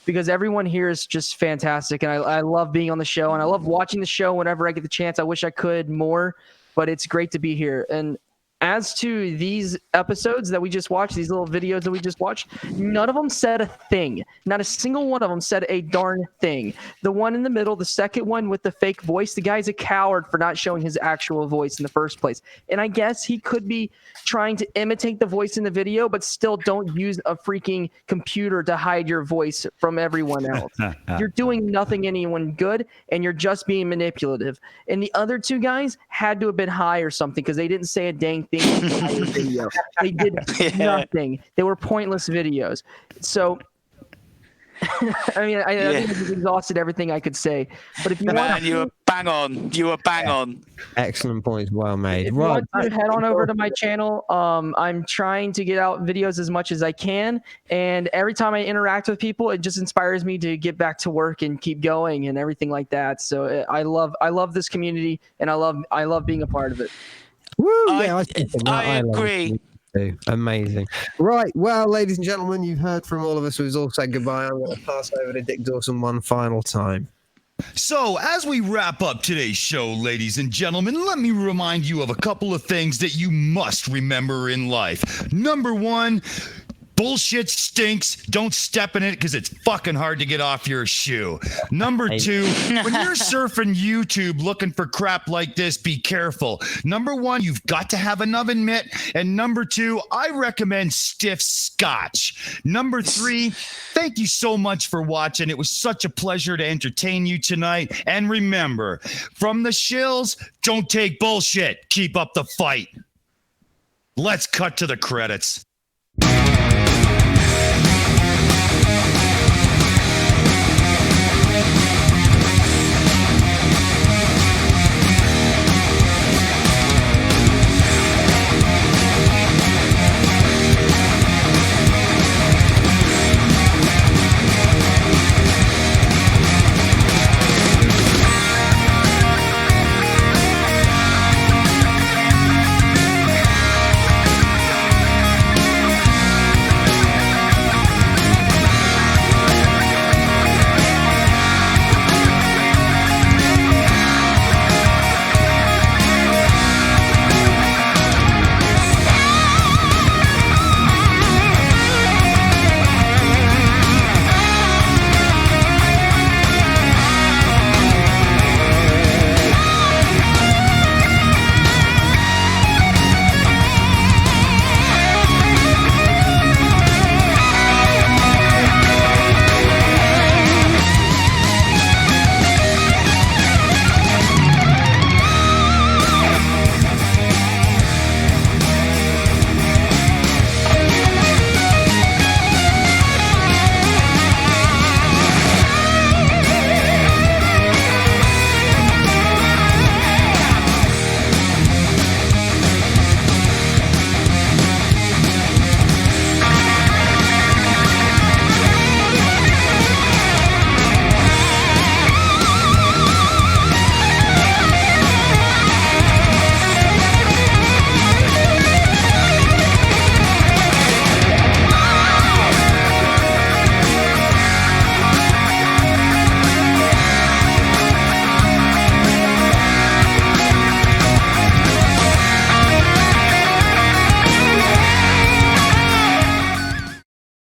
because everyone here is just fantastic. And I love being on the show, and I love watching the show whenever I get the chance. I wish I could more, but it's great to be here. And as to these episodes that we just watched, these little videos that we just watched, none of them said a thing. Not a single one of them said a darn thing. The one in the middle, the second one with the fake voice, the guy's a coward for not showing his actual voice in the first place. And I guess he could be trying to imitate the voice in the video, but still don't use a freaking computer to hide your voice from everyone else. You're doing nothing anyone good, and you're just being manipulative. And the other two guys had to have been high or something, because they didn't say a dang thing in the entire video. They did nothing. They were pointless videos. So I mean, I think I've exhausted everything I could say. But if you want, you were bang on. You were bang on. Excellent points, well made. If you want to head on over to my channel. I'm trying to get out videos as much as I can, and every time I interact with people, it just inspires me to get back to work and keep going and everything like that. So I love this community, and I love being a part of it. Woo! Yeah, I agree. Amazing. Right. Well, ladies and gentlemen, you've heard from all of us. We've all said goodbye. I'm going to pass over to Dick Dawson one final time. So, as we wrap up today's show, ladies and gentlemen, let me remind you of a couple of things that you must remember in life. Number one, bullshit stinks. Don't step in it, because it's fucking hard to get off your shoe. Number two, when you're surfing YouTube looking for crap like this, be careful. Number one, you've got to have an oven mitt. And number two, I recommend stiff scotch. Number three, thank you so much for watching. It was such a pleasure to entertain you tonight. And remember, from the Shills, don't take bullshit. Keep up the fight. Let's cut to the credits.